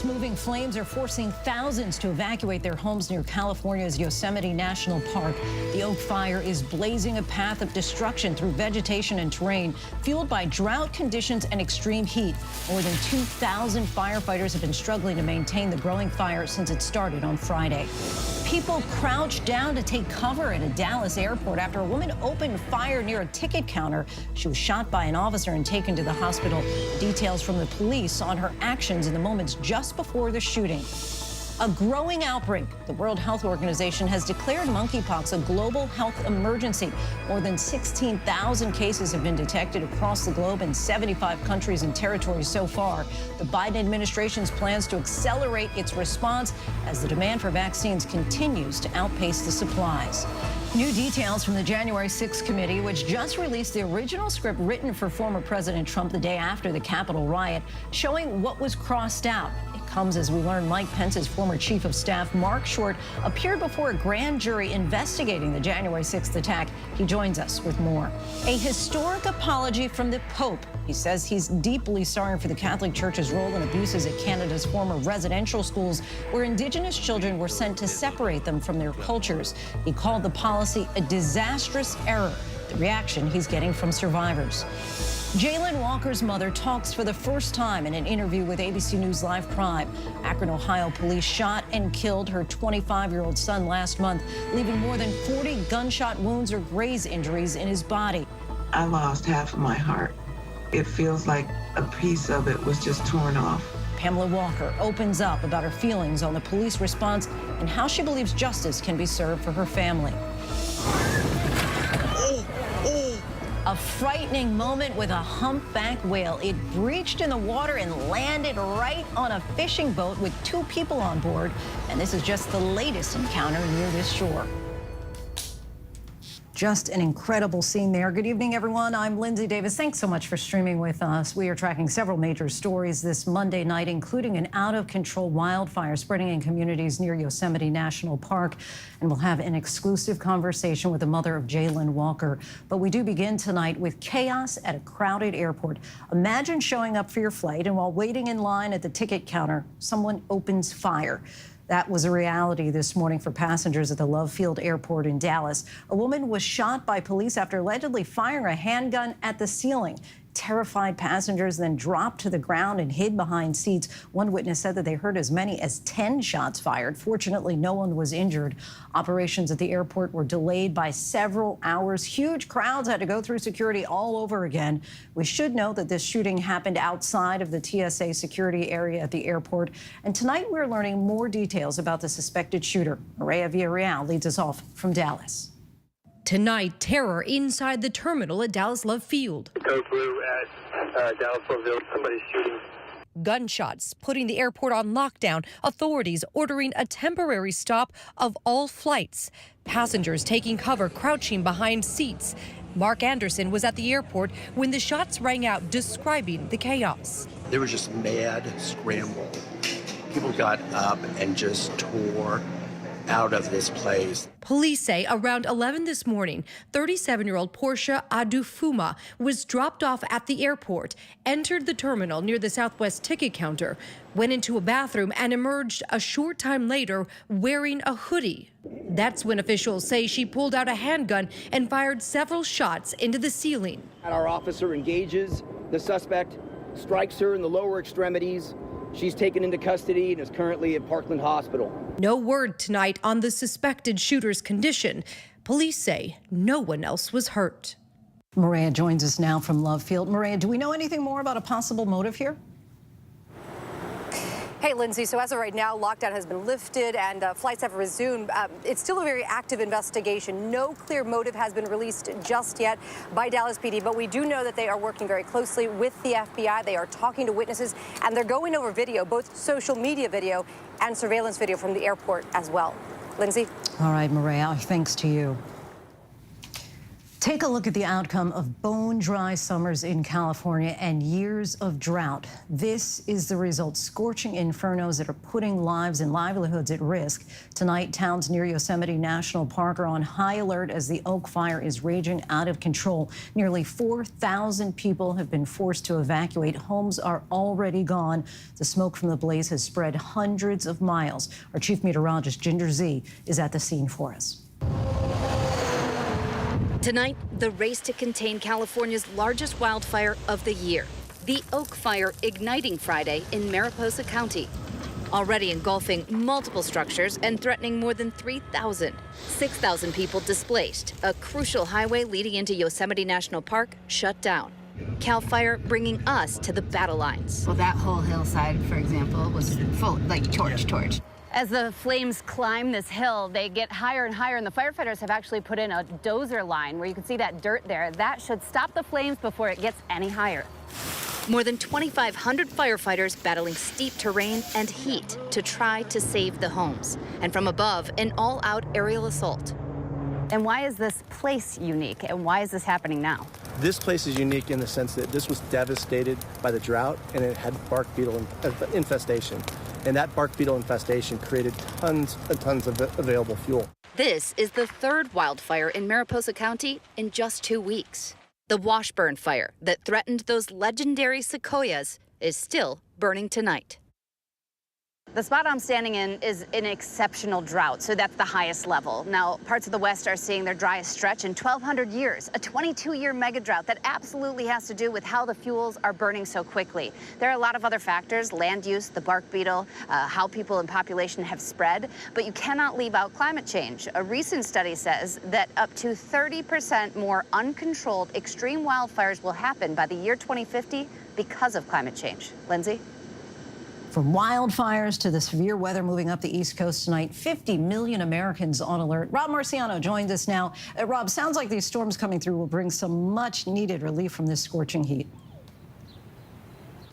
Fast-moving flames are forcing thousands to evacuate their homes near California's Yosemite National Park. The Oak Fire is blazing a path of destruction through vegetation and terrain, fueled by drought conditions and extreme heat. More than 2,000 firefighters have been struggling to maintain the growing fire since it started on Friday. People crouched down to take cover at a Dallas airport after a woman opened fire near a ticket counter. She was shot by an officer and taken to the hospital. Details from the police on her actions in the moments just before the shooting. A growing outbreak. The World Health Organization has declared monkeypox a global health emergency. More than 16,000 cases have been detected across the globe in 75 countries and territories so far. The Biden administration's plans to accelerate its response as the demand for vaccines continues to outpace the supplies. New details from the January 6th committee, which just released the original script written for former President Trump the day after the Capitol riot, showing what was crossed out. It comes as we learn Mike Pence's former chief of staff, Mark Short, appeared before a grand jury investigating the January 6th attack. He joins us with more. A historic apology from the Pope. He says he's deeply sorry for the Catholic Church's role in abuses at Canada's former residential schools, where Indigenous children were sent to separate them from their cultures. He called the policy a disastrous error, the reaction he's getting from survivors. Jayland Walker's mother talks for the first time in an interview with ABC News Live Prime. Akron, Ohio police shot and killed her 25-year-old son last month, leaving more than 40 gunshot wounds or graze injuries in his body. I lost half of my heart. It feels like a piece of it was just torn off. Pamela Walker opens up about her feelings on the police response and how she believes justice can be served for her family. A frightening moment with a humpback whale. It breached in the water and landed right on a fishing boat with 2 people on board. And this is just the latest encounter near this shore. Just an incredible scene there. Good evening, everyone. I'm Lindsay Davis. Thanks so much for streaming with us. We are tracking several major stories this Monday night, including an out-of-control wildfire spreading in communities near Yosemite National Park. And we'll have an exclusive conversation with the mother of Jayland Walker. But we do begin tonight with chaos at a crowded airport. Imagine showing up for your flight, and while waiting in line at the ticket counter, someone opens fire. That was a reality this morning for passengers at the Love Field Airport in Dallas. A woman was shot by police after allegedly firing a handgun at the ceiling. Terrified passengers then dropped to the ground and hid behind seats. One witness said that they heard as many as 10 shots fired. Fortunately, no one was injured. Operations at the airport were delayed by several hours. Huge crowds had to go through security all over again. We should note that this shooting happened outside of the TSA security area at the airport. And tonight we're learning more details about the suspected shooter. Maria Villarreal leads us off from Dallas. Tonight, terror inside the terminal at Dallas Love Field. Go through at Dallas Love Field, somebody's shooting. Gunshots putting the airport on lockdown. Authorities ordering a temporary stop of all flights. Passengers taking cover, crouching behind seats. Mark Anderson was at the airport when the shots rang out, describing the chaos. There was just mad scramble. People got up and just tore out of this place. Police say around 11 this morning, 37-year-old Portia Adufuma was dropped off at the airport, entered the terminal near the Southwest ticket counter, went into a bathroom and emerged a short time later wearing a hoodie. That's when officials say she pulled out a handgun and fired several shots into the ceiling. Our officer engages the suspect, strikes her in the lower extremities. She's taken into custody and is currently at Parkland Hospital. No word tonight on the suspected shooter's condition. Police say no one else was hurt. Maria joins us now from Love Field. Maria, do we know anything more about a possible motive here? Hey, Lindsay, so as of right now, lockdown has been lifted and flights have resumed. It's still a very active investigation. No clear motive has been released just yet by Dallas PD, but we do know that they are working very closely with the FBI. They are talking to witnesses, and they're going over video, both social media video and surveillance video from the airport as well. Lindsay? All right, Maria, thanks to you. Take a look at the outcome of bone-dry summers in California and years of drought. This is the result: scorching infernos that are putting lives and livelihoods at risk. Tonight, towns near Yosemite National Park are on high alert as the Oak Fire is raging out of control. Nearly 4,000 people have been forced to evacuate. Homes are already gone. The smoke from the blaze has spread hundreds of miles. Our chief meteorologist, Ginger Z, is at the scene for us. Tonight, the race to contain California's largest wildfire of the year, the Oak Fire, igniting Friday in Mariposa County, already engulfing multiple structures and threatening more than 3,000. 6,000 people displaced. A crucial highway leading into Yosemite National Park shut down. CAL FIRE bringing us to the battle lines. Well, that whole hillside, for example, was full, like torch. As the flames climb this hill, they get higher and higher, and the firefighters have actually put in a dozer line where you can see that dirt there. That should stop the flames before it gets any higher. More than 2,500 firefighters battling steep terrain and heat to try to save the homes. And from above, an all-out aerial assault. And why is this place unique, and why is this happening now? This place is unique in the sense that this was devastated by the drought, and it had bark beetle infestation. And that bark beetle infestation created tons and tons of available fuel. This is the third wildfire in Mariposa County in just 2 weeks. The Washburn fire that threatened those legendary sequoias is still burning tonight. The spot I'm standing in is in exceptional drought, so that's the highest level. Now, parts of the West are seeing their driest stretch in 1,200 years, a 22-year mega drought that absolutely has to do with how the fuels are burning so quickly. There are a lot of other factors: land use, the bark beetle, how people and population have spread, but you cannot leave out climate change. A recent study says that up to 30% more uncontrolled extreme wildfires will happen by the year 2050 because of climate change. Lindsay? From wildfires to the severe weather moving up the East Coast tonight, 50 million Americans on alert. Rob Marciano joins us now. Rob, sounds like these storms coming through will bring some much-needed relief from this scorching heat.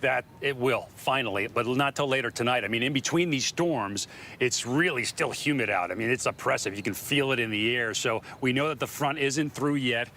That it will, finally, but not till later tonight. I mean, in between these storms, it's really still humid out. I mean, it's oppressive. You can feel it in the air. So we know that the front isn't through yet.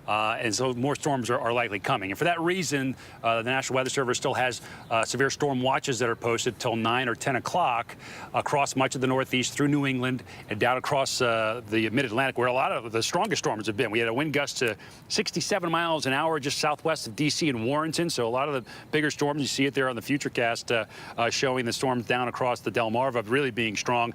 And so more storms are likely coming. And for that reason, the National Weather Service still has severe storm watches that are posted till 9 or 10 o'clock across much of the Northeast, through New England, and down across the mid-Atlantic, where a lot of the strongest storms have been. We had a wind gust to 67 miles an hour just southwest of D.C. and Warrenton. So a lot of the bigger storms, you see it there on the Futurecast, showing the storms down across the Delmarva really being strong.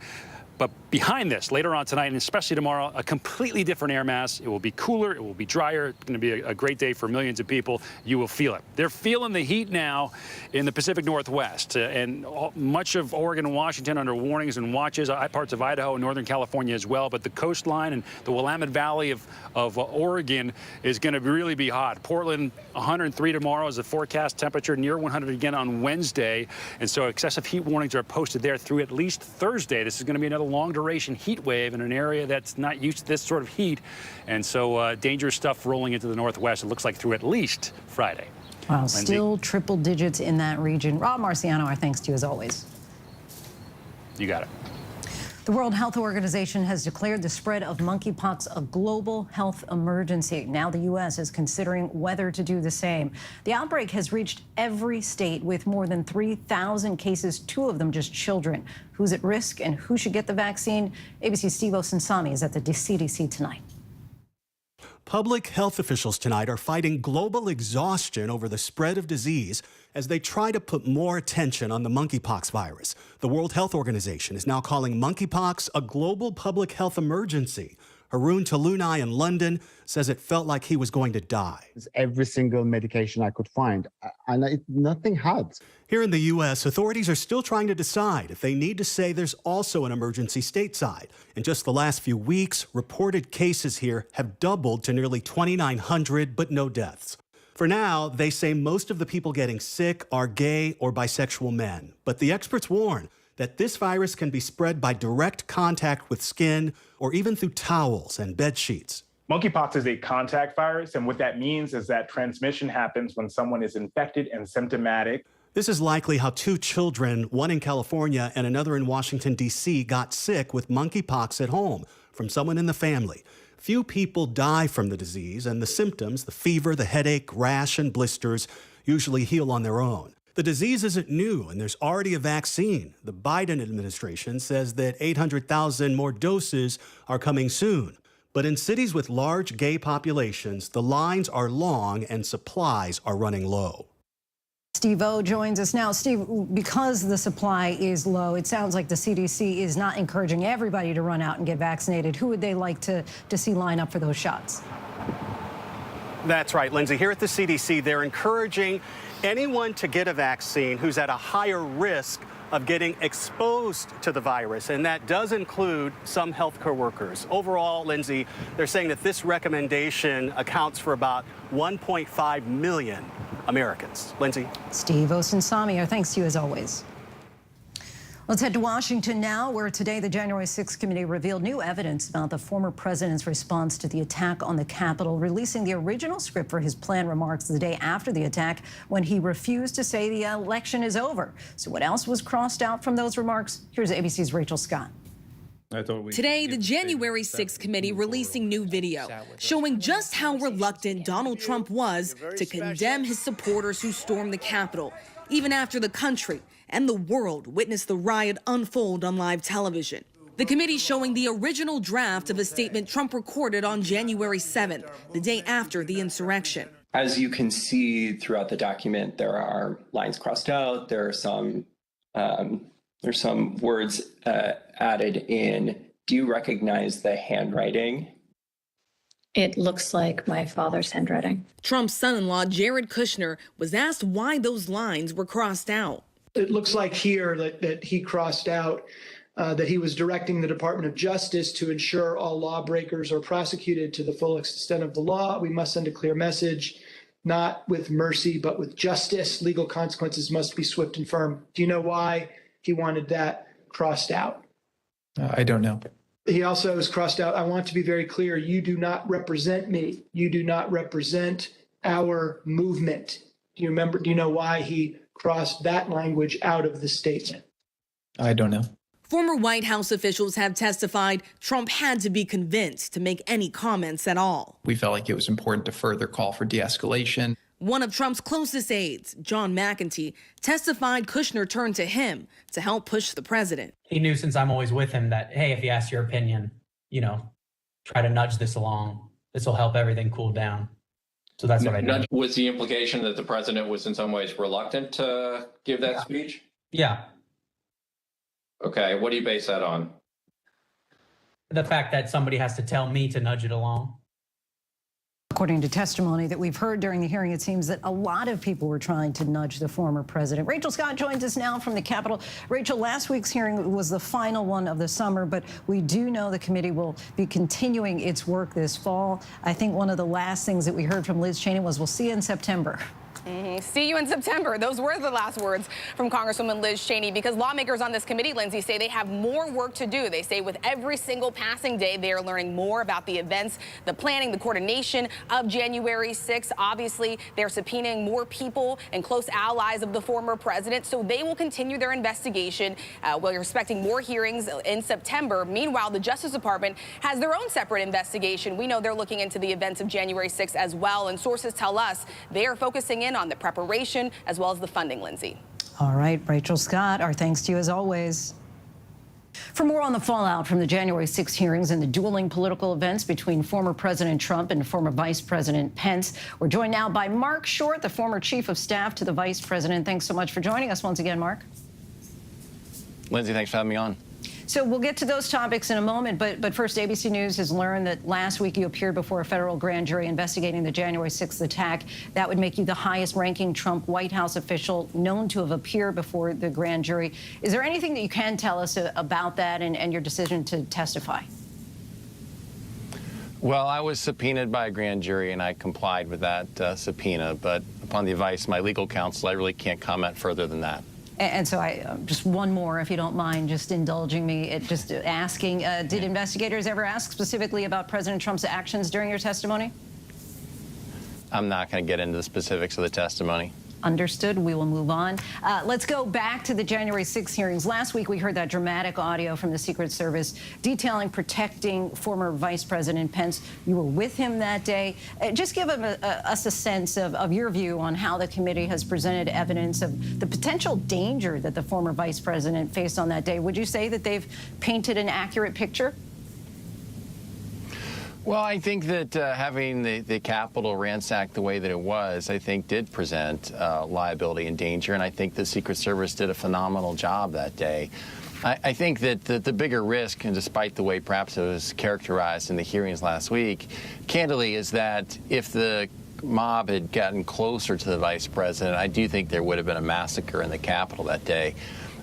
But behind this, later on tonight, and especially tomorrow, a completely different air mass. It will be cooler. It will be drier. It's going to be a great day for millions of people. You will feel it. They're feeling the heat now in the Pacific Northwest and much of Oregon and Washington under warnings and watches, parts of Idaho and Northern California as well. But the coastline and the Willamette Valley of Oregon is going to really be hot. Portland, 103 tomorrow is the forecast temperature, near 100 again on Wednesday. And so excessive heat warnings are posted there through at least Thursday. This is going to be another long-duration heat wave in an area that's not used to this sort of heat. And so dangerous stuff rolling into the Northwest, it looks like, through at least Friday. Wow, Lindsay? Still triple digits in that region. Rob Marciano, our thanks to you as always. You got it. The World Health Organization has declared the spread of monkeypox a global health emergency. Now the U.S. is considering whether to do the same. The outbreak has reached every state with more than 3,000 cases, 2 of them just children. Who's at risk and who should get the vaccine? ABC's Steve Osinsami is at the CDC tonight. Public health officials tonight are fighting global exhaustion over the spread of disease as they try to put more attention on the monkeypox virus. The World Health Organization is now calling monkeypox a global public health emergency. Haroon Talunai in London says it felt like he was going to die. Every single medication I could find, and nothing had. Here in the U.S., authorities are still trying to decide if they need to say there's also an emergency stateside. In just the last few weeks, reported cases here have doubled to nearly 2,900, but no deaths. For now, they say most of the people getting sick are gay or bisexual men. But the experts warn that this virus can be spread by direct contact with skin or even through towels and bed sheets. Monkeypox is a contact virus, and what that means is that transmission happens when someone is infected and symptomatic. This is likely how 2 children, one in California and another in Washington, D.C., got sick with monkeypox at home from someone in the family. few people die from the disease, and the symptoms, the fever, the headache, rash, and blisters, usually heal on their own. The disease isn't new, and there's already a vaccine. The Biden administration says that 800,000 more doses are coming soon. But in cities with large gay populations, the lines are long and supplies are running low. Steve O joins us now. Steve, because the supply is low, it sounds like the CDC is not encouraging everybody to run out and get vaccinated. Who would they like to see line up for those shots? That's right, Lindsay. Here at the CDC, they're encouraging anyone to get a vaccine who's at a higher risk of getting exposed to the virus, and that does include some healthcare workers. Overall, Lindsay, they're saying that this recommendation accounts for about 1.5 million Americans. Lindsay? Steve Osunsami, our thanks to you as always. Let's head to Washington now, where today the January 6th committee revealed new evidence about the former president's response to the attack on the Capitol, releasing the original script for his planned remarks the day after the attack when he refused to say the election is over. So what else was crossed out from those remarks? Here's ABC's Rachel Scott. Today, the January 6th committee releasing new video showing just how reluctant Donald Trump was to condemn his supporters who stormed the Capitol, even after the country and the world witnessed the riot unfold on live television. The committee showing the original draft of a statement Trump recorded on January 7th, the day after the insurrection. As you can see throughout the document, there are lines crossed out. There are some there's some words added in. Do you recognize the handwriting? It looks like my father's handwriting. Trump's son-in-law, Jared Kushner, was asked why those lines were crossed out. It looks like here that he crossed out that he was directing the Department of Justice to ensure all lawbreakers are prosecuted to the full extent of the law. We must send a clear message, not with mercy, but with justice. Legal consequences must be swift and firm. Do you know why he wanted that crossed out? I don't know. He also has crossed out, I want to be very clear, you do not represent me. You do not represent our movement. Do you know why he crossed that language out of the statement? I don't know. Former White House officials have testified Trump had to be convinced to make any comments at all. We felt like it was important to further call for de-escalation. One of Trump's closest aides, John McEntee, testified Kushner turned to him to help push the president. He knew, since I'm always with him, that, hey, if he asks your opinion, try to nudge this along. This will help everything cool down. So that's what I did. Was the implication that the president was in some ways reluctant to give that speech? Yeah. Okay, what do you base that on? The fact that somebody has to tell me to nudge it along. According to testimony that we've heard during the hearing, it seems that a lot of people were trying to nudge the former president. Rachel Scott joins us now from the Capitol. Rachel, last week's hearing was the final one of the summer, but we do know the committee will be continuing its work this fall. I think one of the last things that we heard from Liz Cheney was, we'll see you in September. See you in September. Those were the last words from Congresswoman Liz Cheney, because lawmakers on this committee, Lindsay, say they have more work to do. They say with every single passing day, they are learning more about the events, the planning, the coordination of January 6th. Obviously, they're subpoenaing more people and close allies of the former president, so they will continue their investigation. We're expecting more hearings in September. Meanwhile, the Justice Department has their own separate investigation. We know they're looking into the events of January 6th as well, and sources tell us they are focusing in on the preparation as well as the funding, Lindsay. All right, Rachel Scott, our thanks to you as always. For more on the fallout from the January 6 hearings and the dueling political events between former President Trump and former Vice President Pence, we're joined now by Mark Short, the former Chief of Staff to the Vice President. Thanks so much for joining us once again, Mark. Lindsay, thanks for having me on. So we'll get to those topics in a moment, but first, ABC News has learned that last week you appeared before a federal grand jury investigating the January 6th attack. That would make you the highest-ranking Trump White House official known to have appeared before the grand jury. Is there anything that you can tell us about that and your decision to testify? Well, I was subpoenaed by a grand jury, and I complied with that subpoena. But upon the advice of my legal counsel, I really can't comment further than that. And so just one more, if you don't mind, just indulging me, just asking, did investigators ever ask specifically about President Trump's actions during your testimony? I'm not going to get into the specifics of the testimony. Understood. We will move on. Let's go back to the January 6th hearings. Last week, we heard that dramatic audio from the Secret Service detailing protecting former Vice President Pence. You were with him that day. Just give us a sense of your view on how the committee has presented evidence of the potential danger that the former Vice President faced on that day. Would you say that they've painted an accurate picture? Well, I think that having the Capitol ransacked the way that it was, I think did present liability and danger, and I think the Secret Service did a phenomenal job that day. I think that the bigger risk, and despite the way perhaps it was characterized in the hearings last week, candidly, is that if the mob had gotten closer to the Vice President, I do think there would have been a massacre in the Capitol that day.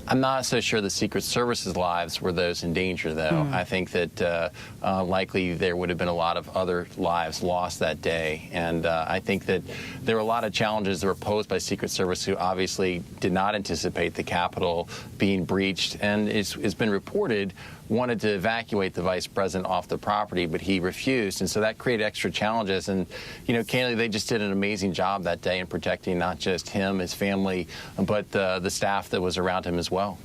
I'm not so sure the Secret Service's lives were those in danger, though. I think that likely there would have been a lot of other lives lost that day. And I think that there were a lot of challenges that were posed by Secret Service who obviously did not anticipate the Capitol being breached. And it's been reported wanted to evacuate the Vice President off the property, but he refused. And so that created extra challenges. And, you know, candidly, they just did an amazing job that day in protecting not just him, his family, but the staff that was around him as well.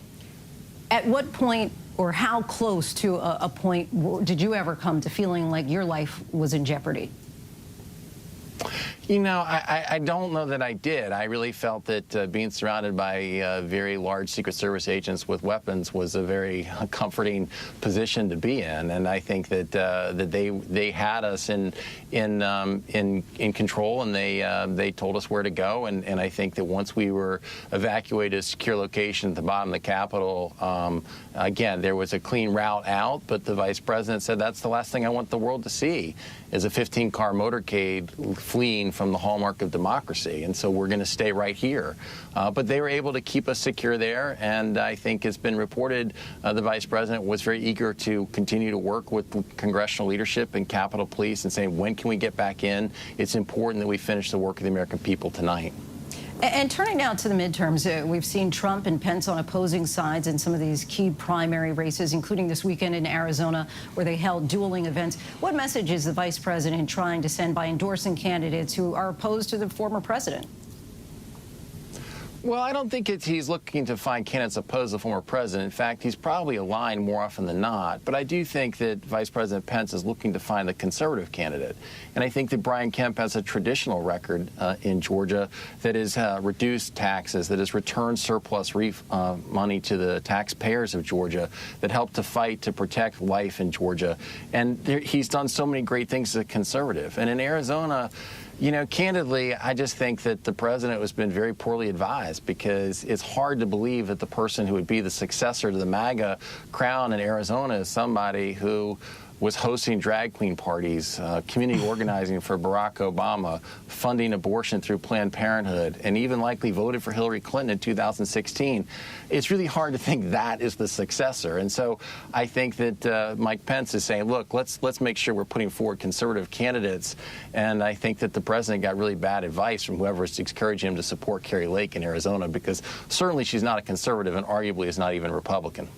At what point or how close to a point did you ever come to feeling like your life was in jeopardy? You know, I don't know that I did. I really felt that being surrounded by very large Secret Service agents with weapons was a very comforting position to be in, and I think that that they had us in control, and they told us where to go, and I think that once we were evacuated to a secure location at the bottom of the Capitol, again, there was a clean route out, but the Vice President said that's the last thing I want the world to see is a 15-car motorcade fleeing from the hallmark of democracy, and so we're going to stay right here. But they were able to keep us secure there, and I think it's been reported the Vice President was very eager to continue to work with congressional leadership and Capitol Police and saying, when can we get back in? It's important that we finish the work of the American people tonight. And turning now to the midterms, we've seen Trump and Pence on opposing sides in some of these key primary races, including this weekend in Arizona, where they held dueling events. What message is the Vice President trying to send by endorsing candidates who are opposed to the former president? Well, I don't think he's looking to find candidates opposed to the former president. In fact, he's probably aligned more often than not. But I do think that Vice President Pence is looking to find the conservative candidate. And I think that Brian Kemp has a traditional record in Georgia that has reduced taxes, that has returned surplus money to the taxpayers of Georgia, that helped to fight to protect life in Georgia. And he's done so many great things as a conservative. And in Arizona, you know, candidly, I just think that the president has been very poorly advised, because it's hard to believe that the person who would be the successor to the MAGA crown in Arizona is somebody who was hosting drag queen parties, community organizing for Barack Obama, funding abortion through Planned Parenthood, and even likely voted for Hillary Clinton in 2016. It's really hard to think that is the successor. And so I think that Mike Pence is saying, look, let's make sure we're putting forward conservative candidates. And I think that the president got really bad advice from whoever is encouraging him to support Carrie Lake in Arizona, because certainly she's not a conservative and arguably is not even a Republican.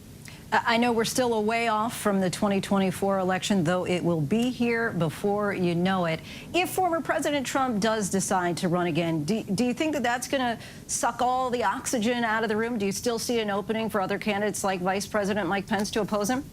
I know we're still a way off from the 2024 election, though it will be here before you know it. If former President Trump does decide to run again, do you think that that's going to suck all the oxygen out of the room? Do you still see an opening for other candidates like Vice President Mike Pence to oppose him?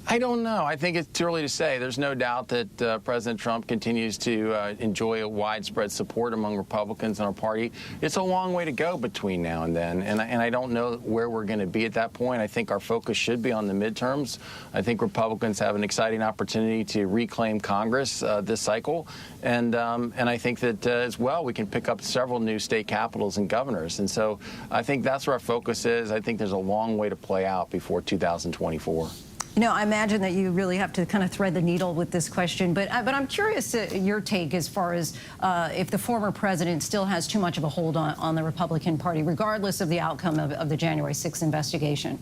I don't know. I think it's too early to say. There's no doubt that President Trump continues to enjoy a widespread support among Republicans in our party. It's a long way to go between now and then, and I don't know where we're going to be at that point. I think our focus should be on the midterms. I think Republicans have an exciting opportunity to reclaim Congress this cycle, and I think that as well we can pick up several new state capitals and governors. And so I think that's where our focus is. I think there's a long way to play out before 2024. You know, I imagine that you really have to kind of thread the needle with this question, but I'm curious your take as far as if the former president still has too much of a hold on the Republican Party, regardless of the outcome of the January 6th investigation.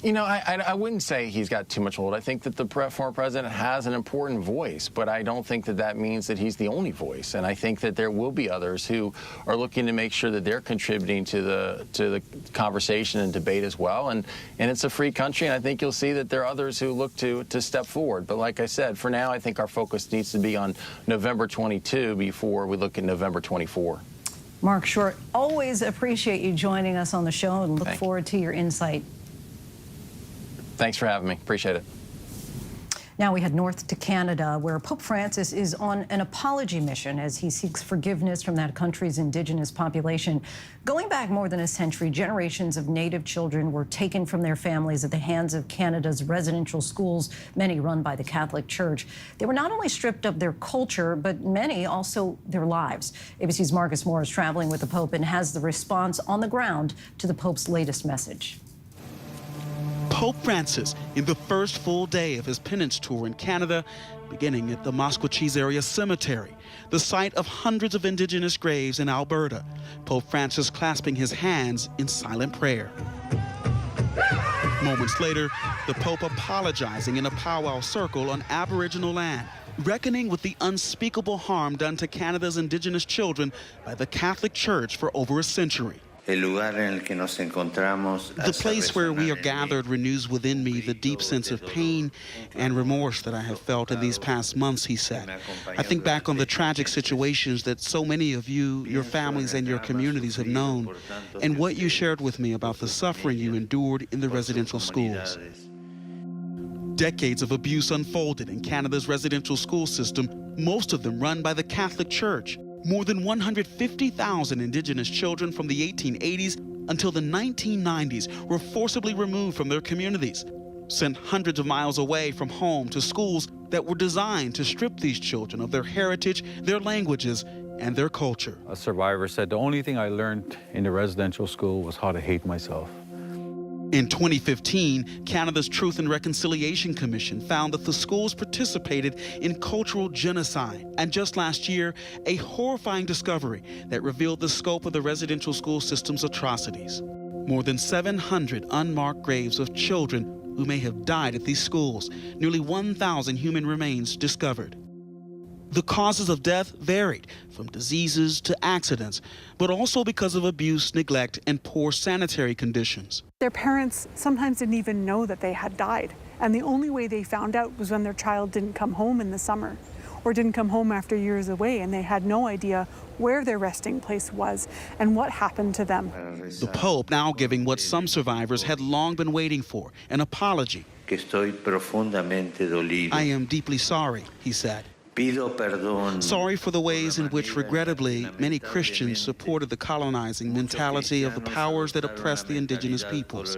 You know, I wouldn't say he's got too much hold. I think that the former president has an important voice, but I don't think that that means that he's the only voice. And I think that there will be others who are looking to make sure that they're contributing to the conversation and debate as well. And it's a free country, and I think you'll see that there are others who look to step forward. But like I said, for now, I think our focus needs to be on November 22 before we look at November 24. Mark Short, always appreciate you joining us on the show and look forward to your insight. Thanks for having me. Appreciate it. Now we head north to Canada, where Pope Francis is on an apology mission as he seeks forgiveness from that country's Indigenous population. Going back more than a century, generations of Native children were taken from their families at the hands of Canada's residential schools, many run by the Catholic Church. They were not only stripped of their culture, but many also their lives. ABC's Marcus Moore is traveling with the Pope and has the response on the ground to the Pope's latest message. Pope Francis in the first full day of his penance tour in Canada, beginning at the Monkeypox area cemetery, the site of hundreds of Indigenous graves in Alberta. Pope Francis clasping his hands in silent prayer. Moments later, the Pope apologizing in a powwow circle on Aboriginal land, reckoning with the unspeakable harm done to Canada's Indigenous children by the Catholic Church for over a century. The place where we are gathered renews within me the deep sense of pain and remorse that I have felt in these past months, he said. I think back on the tragic situations that so many of you, your families, and your communities have known, and what you shared with me about the suffering you endured in the residential schools. Decades of abuse unfolded in Canada's residential school system, most of them run by the Catholic Church. More than 150,000 Indigenous children from the 1880s until the 1990s were forcibly removed from their communities, sent hundreds of miles away from home to schools that were designed to strip these children of their heritage, their languages, and their culture. A survivor said, the only thing I learned in the residential school was how to hate myself. In 2015, Canada's Truth and Reconciliation Commission found that the schools participated in cultural genocide. And just last year, a horrifying discovery that revealed the scope of the residential school system's atrocities. More than 700 unmarked graves of children who may have died at these schools, nearly 1,000 human remains discovered. The causes of death varied, from diseases to accidents, but also because of abuse, neglect, and poor sanitary conditions. Their parents sometimes didn't even know that they had died, and the only way they found out was when their child didn't come home in the summer, or didn't come home after years away, and they had no idea where their resting place was and what happened to them. The Pope now giving what some survivors had long been waiting for, an apology. I am deeply sorry, he said. Sorry for the ways in which, regrettably, many Christians supported the colonizing mentality of the powers that oppress the Indigenous peoples.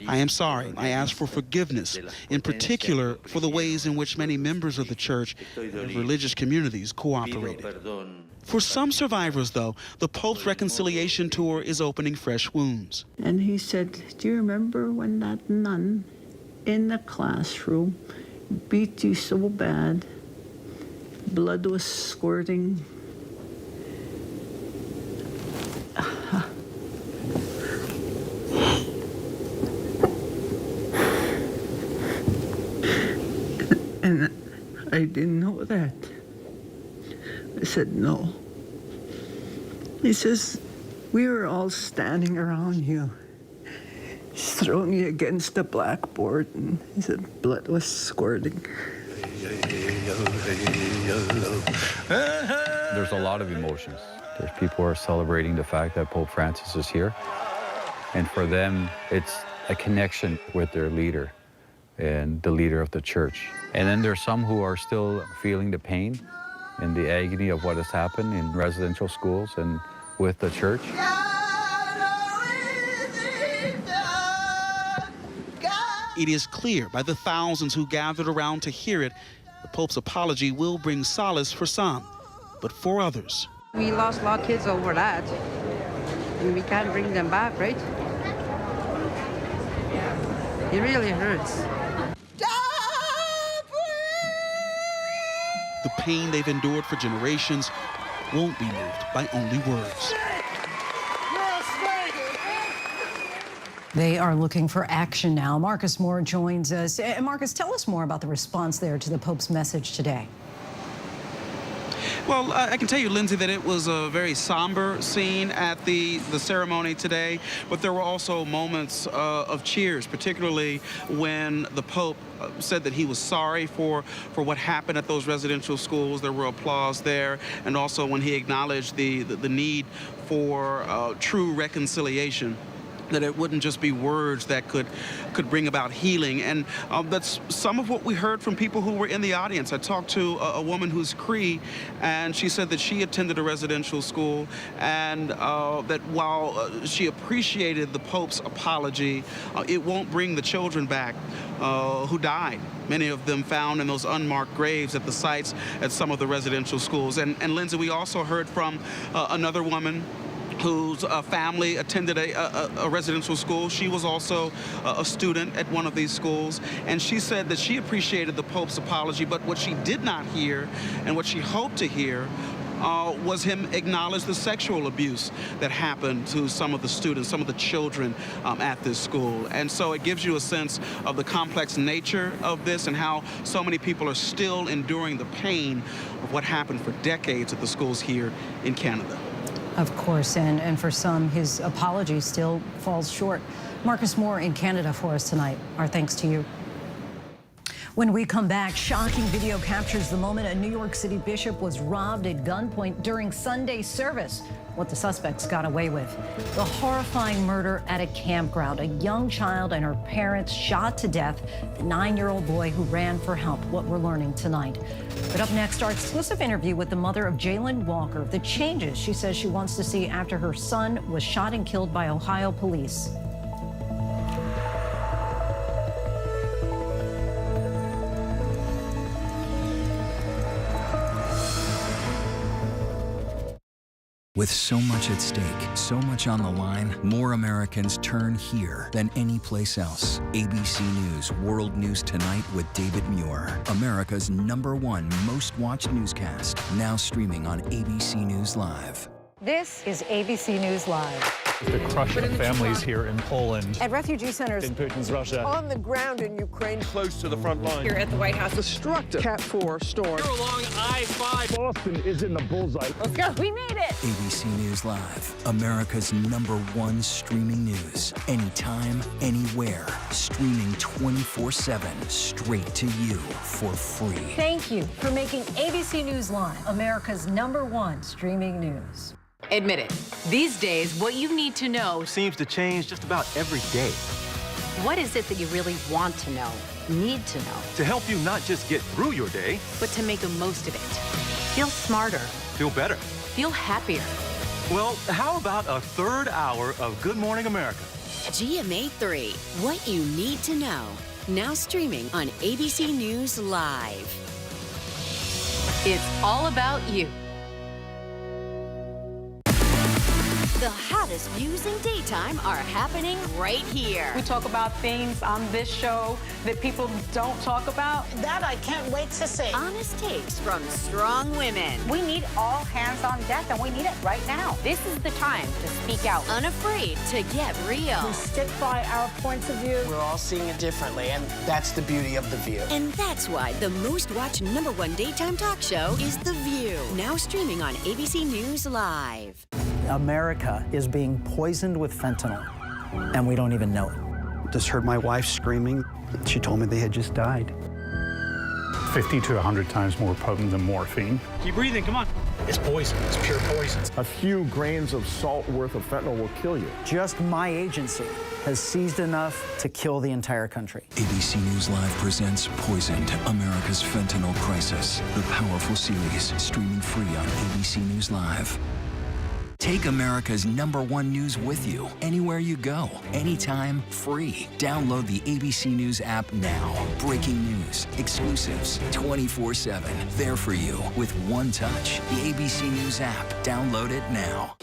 I am sorry. I ask for forgiveness, in particular for the ways in which many members of the church and religious communities cooperated. For some survivors, though, the Pope's reconciliation tour is opening fresh wounds. And he said, do you remember when that nun in the classroom beat you so bad? Blood was squirting. And I didn't know that. I said, no. He says, we were all standing around you. He's throwing you against the blackboard, and he said, blood was squirting. There's a lot of emotions. There's people who are celebrating the fact that Pope Francis is here. And for them, it's a connection with their leader and the leader of the church. And then there's some who are still feeling the pain and the agony of what has happened in residential schools and with the church. It is clear by the thousands who gathered around to hear it, the Pope's apology will bring solace for some, but for others. We lost a lot of kids over that, and we can't bring them back, right? It really hurts. The pain they've endured for generations won't be moved by only words. They are looking for action now. Marcus Moore joins us. Marcus, tell us more about the response there to the Pope's message today. Well, I can tell you, Lindsay, that it was a very somber scene at the ceremony today, but there were also moments of cheers, particularly when the Pope said that he was sorry for what happened at those residential schools. There were applause there, and also when he acknowledged the need for true reconciliation, that it wouldn't just be words that could bring about healing. And that's some of what we heard from people who were in the audience. I talked to a woman who's Cree, and she said that she attended a residential school, and that while she appreciated the Pope's apology, it won't bring the children back who died, many of them found in those unmarked graves at the sites at some of the residential schools. And Lindsay, we also heard from another woman whose family attended a residential school. She was also a student at one of these schools, and she said that she appreciated the Pope's apology, but what she did not hear and what she hoped to hear was him acknowledge the sexual abuse that happened to some of the students, some of the children at this school. And so it gives you a sense of the complex nature of this and how so many people are still enduring the pain of what happened for decades at the schools here in Canada. Of course, and for some, his apology still falls short. Marcus Moore in Canada for us tonight. Our thanks to you. When we come back, shocking video captures the moment a New York City bishop was robbed at gunpoint during Sunday service. What the suspects got away with. The horrifying murder at a campground. A young child and her parents shot to death. The 9-year-old boy who ran for help. What we're learning tonight. But up next, our exclusive interview with the mother of Jayland Walker. The changes she says she wants to see after her son was shot and killed by Ohio police. With so much at stake, so much on the line, more Americans turn here than any place else. ABC News World News Tonight with David Muir, America's #1 most watched newscast, now streaming on ABC News Live. This is ABC News Live. The crush of families here in Poland. At refugee centers. In Putin's Russia. On the ground in Ukraine. Close to the front line. Here at the White House. Destructive Cat 4 storm. Here along I-5. Boston is in the bullseye. Let's go. We made it. ABC News Live, America's #1 streaming news. Anytime, anywhere. Streaming 24/7, straight to you for free. Thank you for making ABC News Live America's #1 streaming news. Admit it, these days, what you need to know seems to change just about every day. What is it that you really want to know, need to know? To help you not just get through your day, but to make the most of it. Feel smarter. Feel better. Feel happier. Well, how about a third hour of Good Morning America? GMA 3, what you need to know. Now streaming on ABC News Live. It's all about you. The hottest views in daytime are happening right here. We talk about things on this show that people don't talk about. That I can't wait to see. Honest takes from strong women. We need all hands on deck, and we need it right now. This is the time to speak out. Unafraid to get real. We stick by our points of view. We're all seeing it differently, and that's the beauty of The View. And that's why the most watched #1 daytime talk show is The View. Now streaming on ABC News Live. America is being poisoned with fentanyl, and we don't even know it. Just heard my wife screaming. She told me they had just died. 50 to 100 times more potent than morphine. Keep breathing, come on. It's poison, it's pure poison. A few grains of salt worth of fentanyl will kill you. Just my agency has seized enough to kill the entire country. ABC News Live presents Poisoned, America's Fentanyl Crisis. The powerful series, streaming free on ABC News Live. Take America's #1 news with you, anywhere you go, anytime, free. Download the ABC News app now. Breaking news, exclusives, 24/7. There for you with one touch. The ABC News app. Download it now.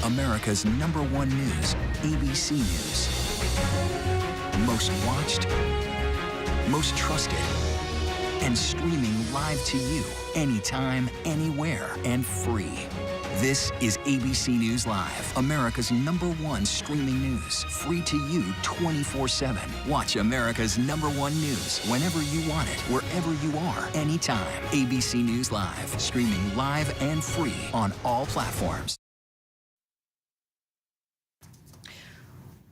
America's #1 news, ABC News. Most watched, most trusted, and streaming live to you, anytime, anywhere, and free. This is ABC News Live, America's #1 streaming news. Free to you 24/7. Watch America's #1 news whenever you want it, wherever you are, anytime. ABC News Live, streaming live and free on all platforms.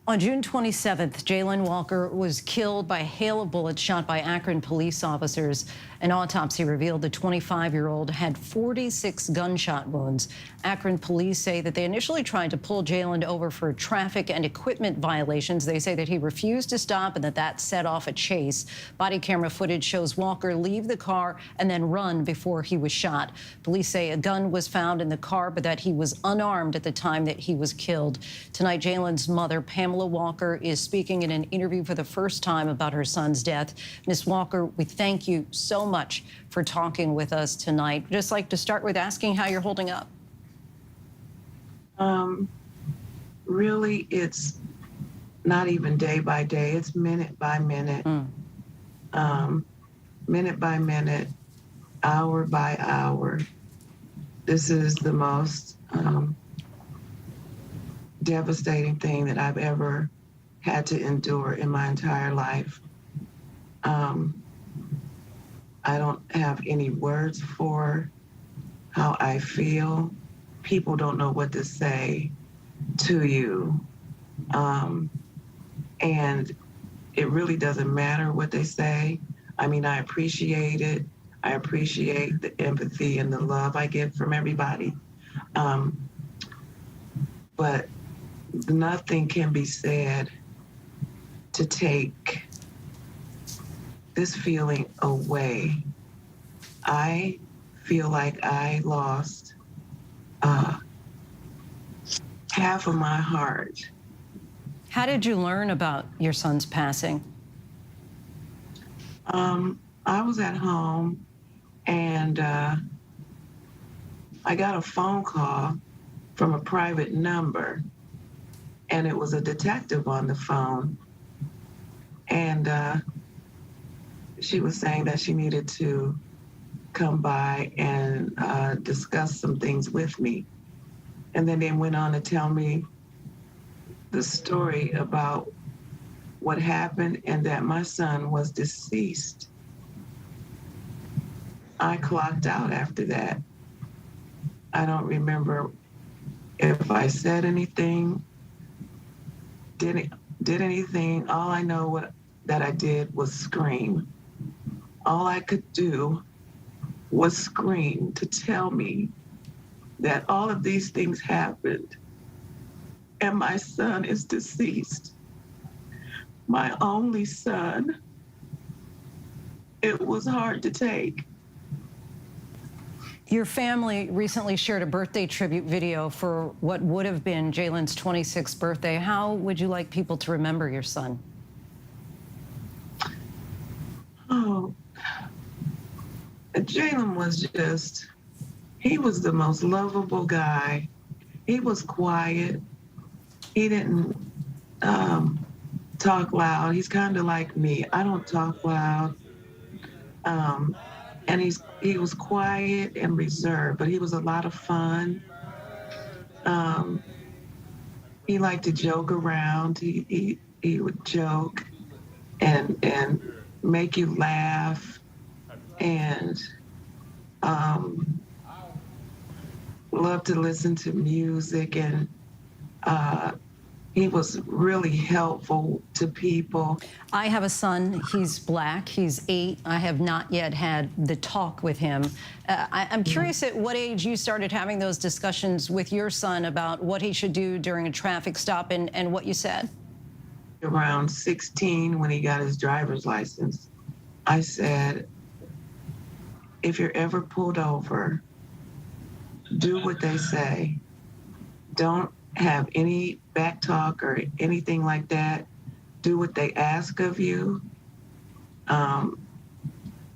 On June 27th, Jayland Walker was killed by a hail of bullets shot by Akron police officers. An autopsy revealed the 25-year-old had 46 gunshot wounds. Akron police say that they initially tried to pull Jayland over for traffic and equipment violations. They say that he refused to stop and that set off a chase. Body camera footage shows Walker leave the car and then run before he was shot. Police say a gun was found in the car, but that he was unarmed at the time that he was killed. Tonight, Jayland's mother, Pamela Walker, is speaking in an interview for the first time about her son's death. Ms. Walker, we thank you so much for talking with us tonight. Just like to start with asking how you're holding up. Really, it's not even day by day, it's minute by minute. Minute by minute, hour by hour. This is the most devastating thing that I've ever had to endure in my entire life. I don't have any words for how I feel. People don't know what to say to you. And it really doesn't matter what they say. I mean, I appreciate it. I appreciate the empathy and the love I get from everybody. But nothing can be said to take this feeling away. I feel like I lost half of my heart. How did you learn about your son's passing? I was at home and I got a phone call from a private number, and it was a detective on the phone. And she was saying that she needed to come by and discuss some things with me. And then they went on to tell me the story about what happened and that my son was deceased. I clocked out after that. I don't remember if I said anything, did anything. All I know that I did was scream. All I could do was scream to tell me that all of these things happened and my son is deceased. My only son. It was hard to take. Your family recently shared a birthday tribute video for what would have been Jayland's 26th birthday. How would you like people to remember your son? Oh, Jayland was he was the most lovable guy. He was quiet. He didn't talk loud. He's kind of like me. I don't talk loud. And he was quiet and reserved, but he was a lot of fun. He liked to joke around. He would joke and make you laugh, and loved to listen to music, and he was really helpful to people. I have a son. He's Black. He's 8. I have not yet had the talk with him. I'm curious at what age you started having those discussions with your son about what he should do during a traffic stop and what you said. Around 16, when he got his driver's license, I said, if you're ever pulled over, do what they say. Don't have any back talk or anything like that. Do what they ask of you.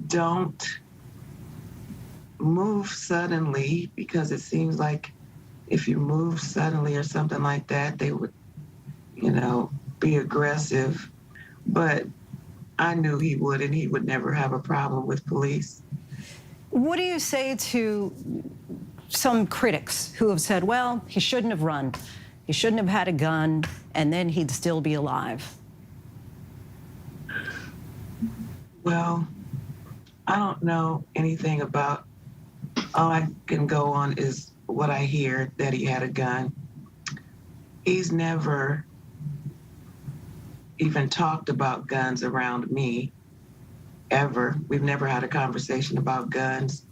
Don't move suddenly, because it seems like if you move suddenly or something like that, they would, be aggressive. But I knew he would, and he would never have a problem with police. What do you say to some critics who have said, well, he shouldn't have run. He shouldn't have had a gun, and then he'd still be alive. Well, I don't know anything about, all I can go on is what I hear, that he had a gun. He's never even talked about guns around me, ever. We've never had a conversation about guns.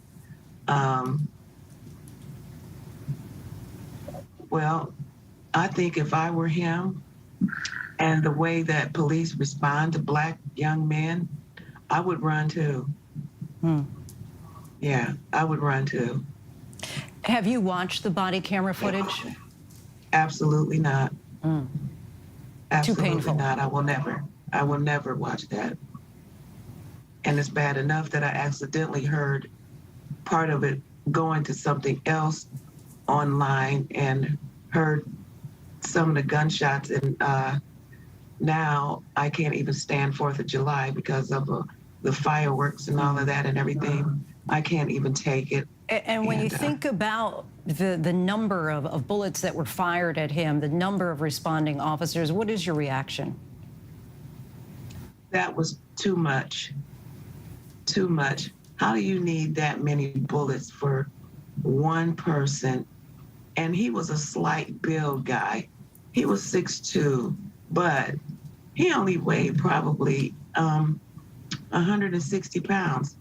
Well, I think if I were him and the way that police respond to Black young men, I would run too. Yeah, I would run too. Have you watched the body camera footage? Absolutely not. Absolutely Too painful. not. I will never watch that. And it's bad enough that I accidentally heard part of it going to something else online and heard some of the gunshots, and now I can't even stand 4th of July because of the fireworks and all of that and everything. I can't even take it. And when you think about the number of bullets that were fired at him, the number of responding officers, what is your reaction? That was too much. Too much. How do you need that many bullets for one person? And he was a slight build guy. He was 6'2", but he only weighed probably 160 pounds.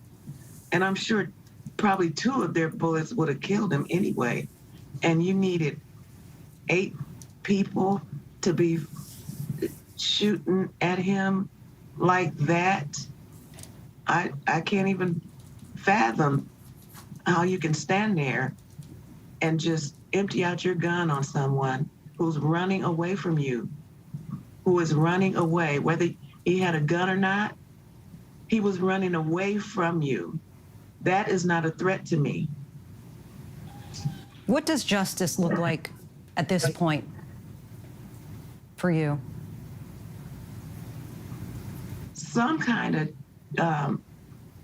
And I'm sure probably 2 of their bullets would have killed him anyway. And you needed 8 people to be shooting at him like that. I can't even fathom how you can stand there and just empty out your gun on someone who's running away from you, who is running away. Whether he had a gun or not, he was running away from you. That is not a threat to me. What does justice look like at this point for you? Some kind of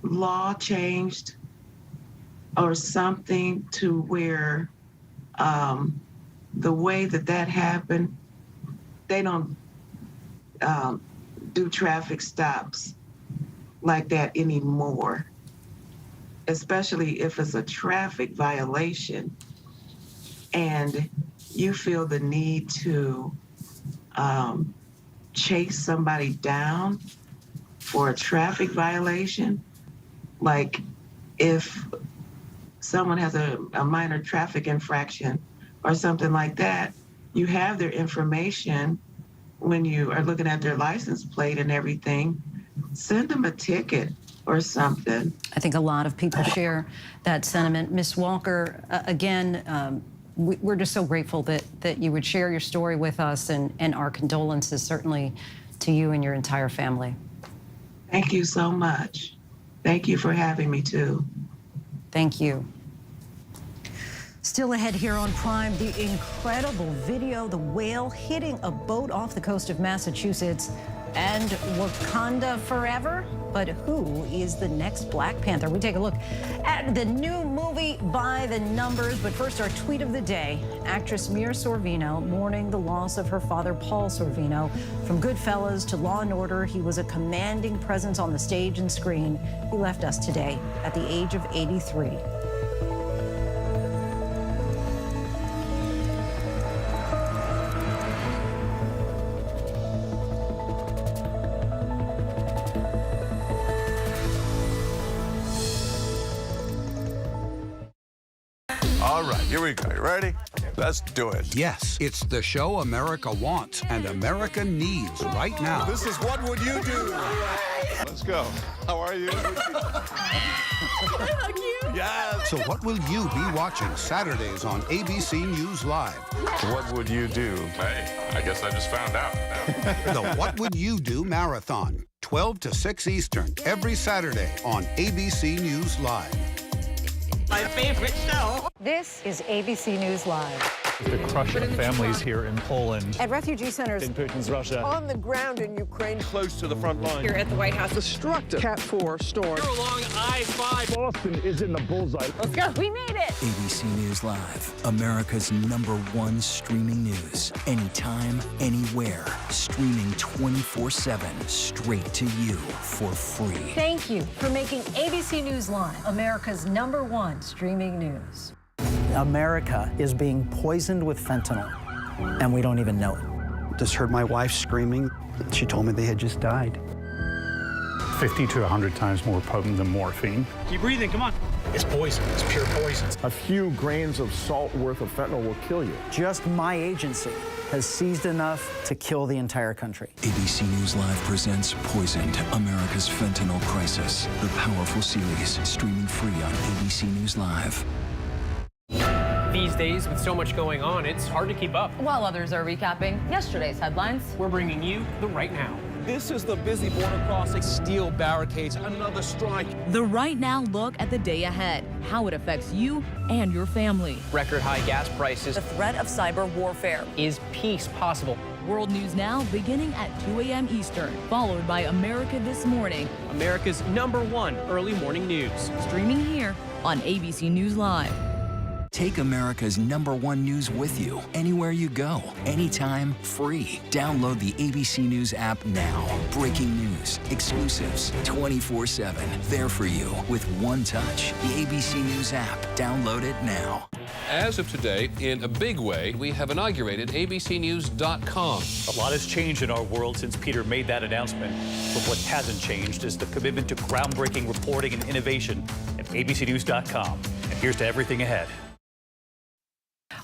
law changed or something to where the way that happened, they don't do traffic stops like that anymore, especially if it's a traffic violation and you feel the need to chase somebody down for a traffic violation. Like if someone has a minor traffic infraction or something like that, you have their information when you are looking at their license plate and everything. Send them a ticket or something. I think a lot of people share that sentiment. Ms. Walker, again, we're just so grateful that you would share your story with us, and our condolences certainly to you and your entire family. Thank you so much. Thank you for having me too. Thank you. Still ahead here on Prime, the incredible video, the whale hitting a boat off the coast of Massachusetts, and Wakanda forever. But who is the next Black Panther? We take a look at the new movie By the Numbers. But first, our tweet of the day. Actress Mira Sorvino mourning the loss of her father, Paul Sorvino. From Goodfellas to Law & Order, he was a commanding presence on the stage and screen. He left us today at the age of 83. All right, here we go. You ready? Let's do it. Yes, it's the show America wants and America needs right now. This is What Would You Do? Let's go. How are you? Yeah. So what will you be watching Saturdays on ABC News Live? What would you do? Hey, I guess I just found out. The What Would You Do Marathon, 12 to 6 Eastern, every Saturday on ABC News Live. My favorite show. This is ABC News Live. The crush of families here in Poland. At refugee centers. In Putin's Russia. On the ground in Ukraine. Close to the front line. Here at the White House. Destructive Cat 4 storm. Here along I-5. Boston is in the bullseye. Let's go. We made it. ABC News Live, America's #1 streaming news. Anytime, anywhere. Streaming 24/7, straight to you for free. Thank you for making ABC News Live America's #1 streaming news. America is being poisoned with fentanyl, and we don't even know it. Just heard my wife screaming. She told me they had just died. 50 to 100 times more potent than morphine. Keep breathing, come on. It's poison, it's pure poison. A few grains of salt worth of fentanyl will kill you. Just my agency has seized enough to kill the entire country. ABC News Live presents Poisoned, America's Fentanyl Crisis. The powerful series, streaming free on ABC News Live. These days, with so much going on, it's hard to keep up. While others are recapping yesterday's headlines, we're bringing you the right now. This is the busy border crossing. Steel barricades, another strike. The right now look at the day ahead, how it affects you and your family. Record high gas prices. The threat of cyber warfare. Is peace possible? World News Now beginning at 2 a.m. Eastern, followed by America This Morning. America's #1 early morning news. Streaming here on ABC News Live. Take America's #1 news with you, anywhere you go, anytime, free. Download the ABC News app now. Breaking news, exclusives, 24/7. There for you with one touch. The ABC News app. Download it now. As of today, in a big way, we have inaugurated abcnews.com. A lot has changed in our world since Peter made that announcement. But what hasn't changed is the commitment to groundbreaking reporting and innovation at abcnews.com. And here's to everything ahead.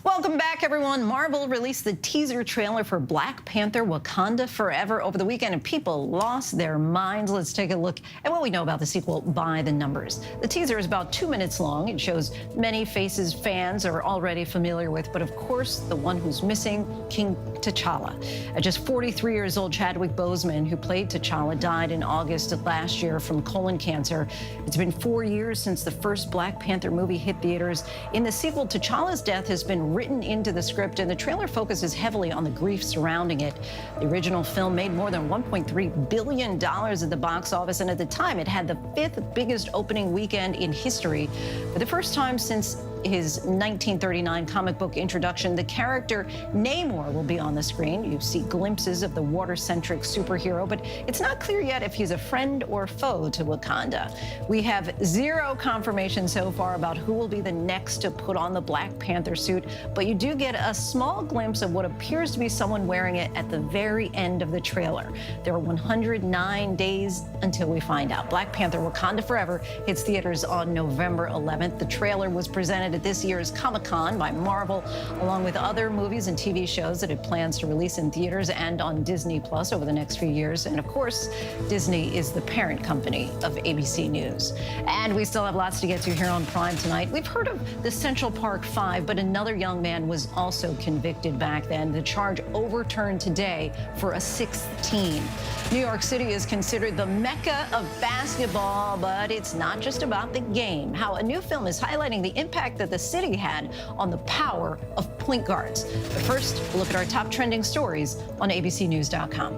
Welcome back, everyone. Marvel released the teaser trailer for Black Panther: Wakanda Forever over the weekend, and people lost their minds. Let's take a look at what we know about the sequel by the numbers. The teaser is about 2 minutes long. It shows many faces fans are already familiar with, but of course, the one who's missing, King T'Challa. At just 43 years old, Chadwick Boseman, who played T'Challa, died in August of last year from colon cancer. It's been 4 years since the first Black Panther movie hit theaters. In the sequel, T'Challa's death has been written into the script, and the trailer focuses heavily on the grief surrounding it. The original film made more than $1.3 billion at the box office, and at the time, it had the 5th biggest opening weekend in history. For the first time since his 1939 comic book introduction, the character Namor will be on the screen. You see glimpses of the water-centric superhero, but it's not clear yet if he's a friend or foe to Wakanda. We have zero confirmation so far about who will be the next to put on the Black Panther suit, but you do get a small glimpse of what appears to be someone wearing it at the very end of the trailer. There are 109 days until we find out. Black Panther: Wakanda Forever hits theaters on November 11th. The trailer was presented at this year's Comic-Con by Marvel, along with other movies and TV shows that it plans to release in theaters and on Disney Plus over the next few years. And of course, Disney is the parent company of ABC News. And we still have lots to get to here on Prime tonight. We've heard of the Central Park Five, but another young man was also convicted back then. The charge overturned today for a 6th teen. New York City is considered the mecca of basketball, but it's not just about the game. How a new film is highlighting the impact that the city had on the power of point guards. But first, a look at our top trending stories on abcnews.com.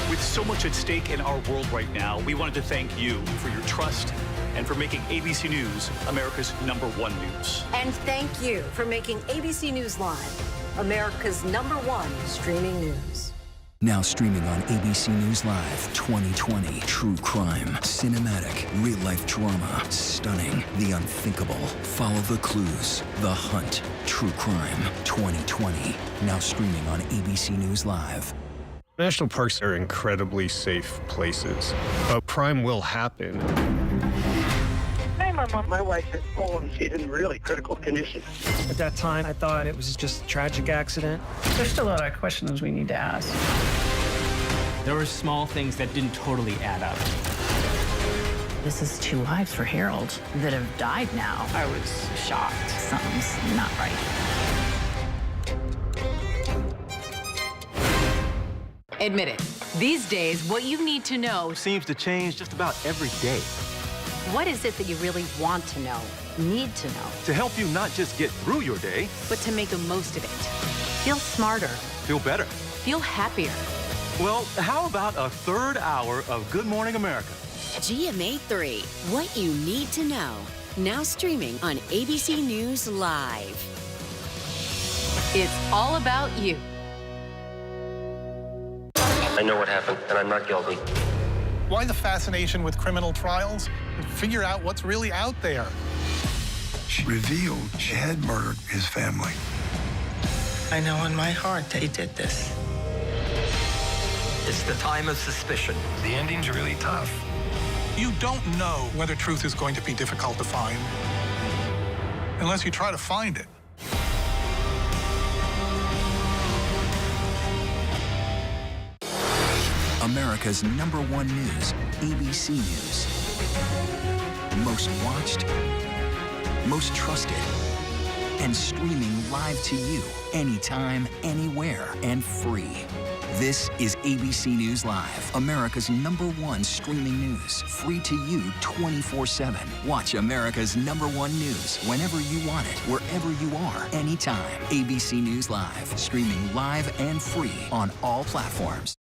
With so much at stake in our world right now, we wanted to thank you for your trust and for making ABC News America's #1 news. And thank you for making ABC News Live America's #1 streaming news. Now streaming on ABC News Live 2020. True crime, cinematic, real-life drama, stunning, the unthinkable. Follow the clues, The Hunt. True crime 2020. Now streaming on ABC News Live. National parks are incredibly safe places. A crime will happen. My wife is fallen. She's in really critical condition. At that time, I thought it was just a tragic accident. There's still a lot of questions we need to ask. There were small things that didn't totally add up. This is 2 lives for Harold that have died now. I was shocked. Something's not right. Admit it, These days, what you need to know seems to change just about every day. What is it that you really want to know, need to know? To help you not just get through your day, but to make the most of it. Feel smarter. Feel better. Feel happier. Well, how about a third hour of Good Morning America? GMA 3, what you need to know. Now streaming on ABC News Live. It's all about you. I know what happened, and I'm not guilty. Why the fascination with criminal trials? Figure out what's really out there. She revealed she had murdered his family. I know in my heart they did this. It's the time of suspicion. The ending's really tough. You don't know whether truth is going to be difficult to find unless you try to find it. America's #1 news, ABC News. Most watched, most trusted, and streaming live to you anytime, anywhere, and free. This is ABC News Live, America's #1 streaming news, free to you 24/7. Watch America's #1 news whenever you want it, wherever you are, anytime. ABC News Live, streaming live and free on all platforms.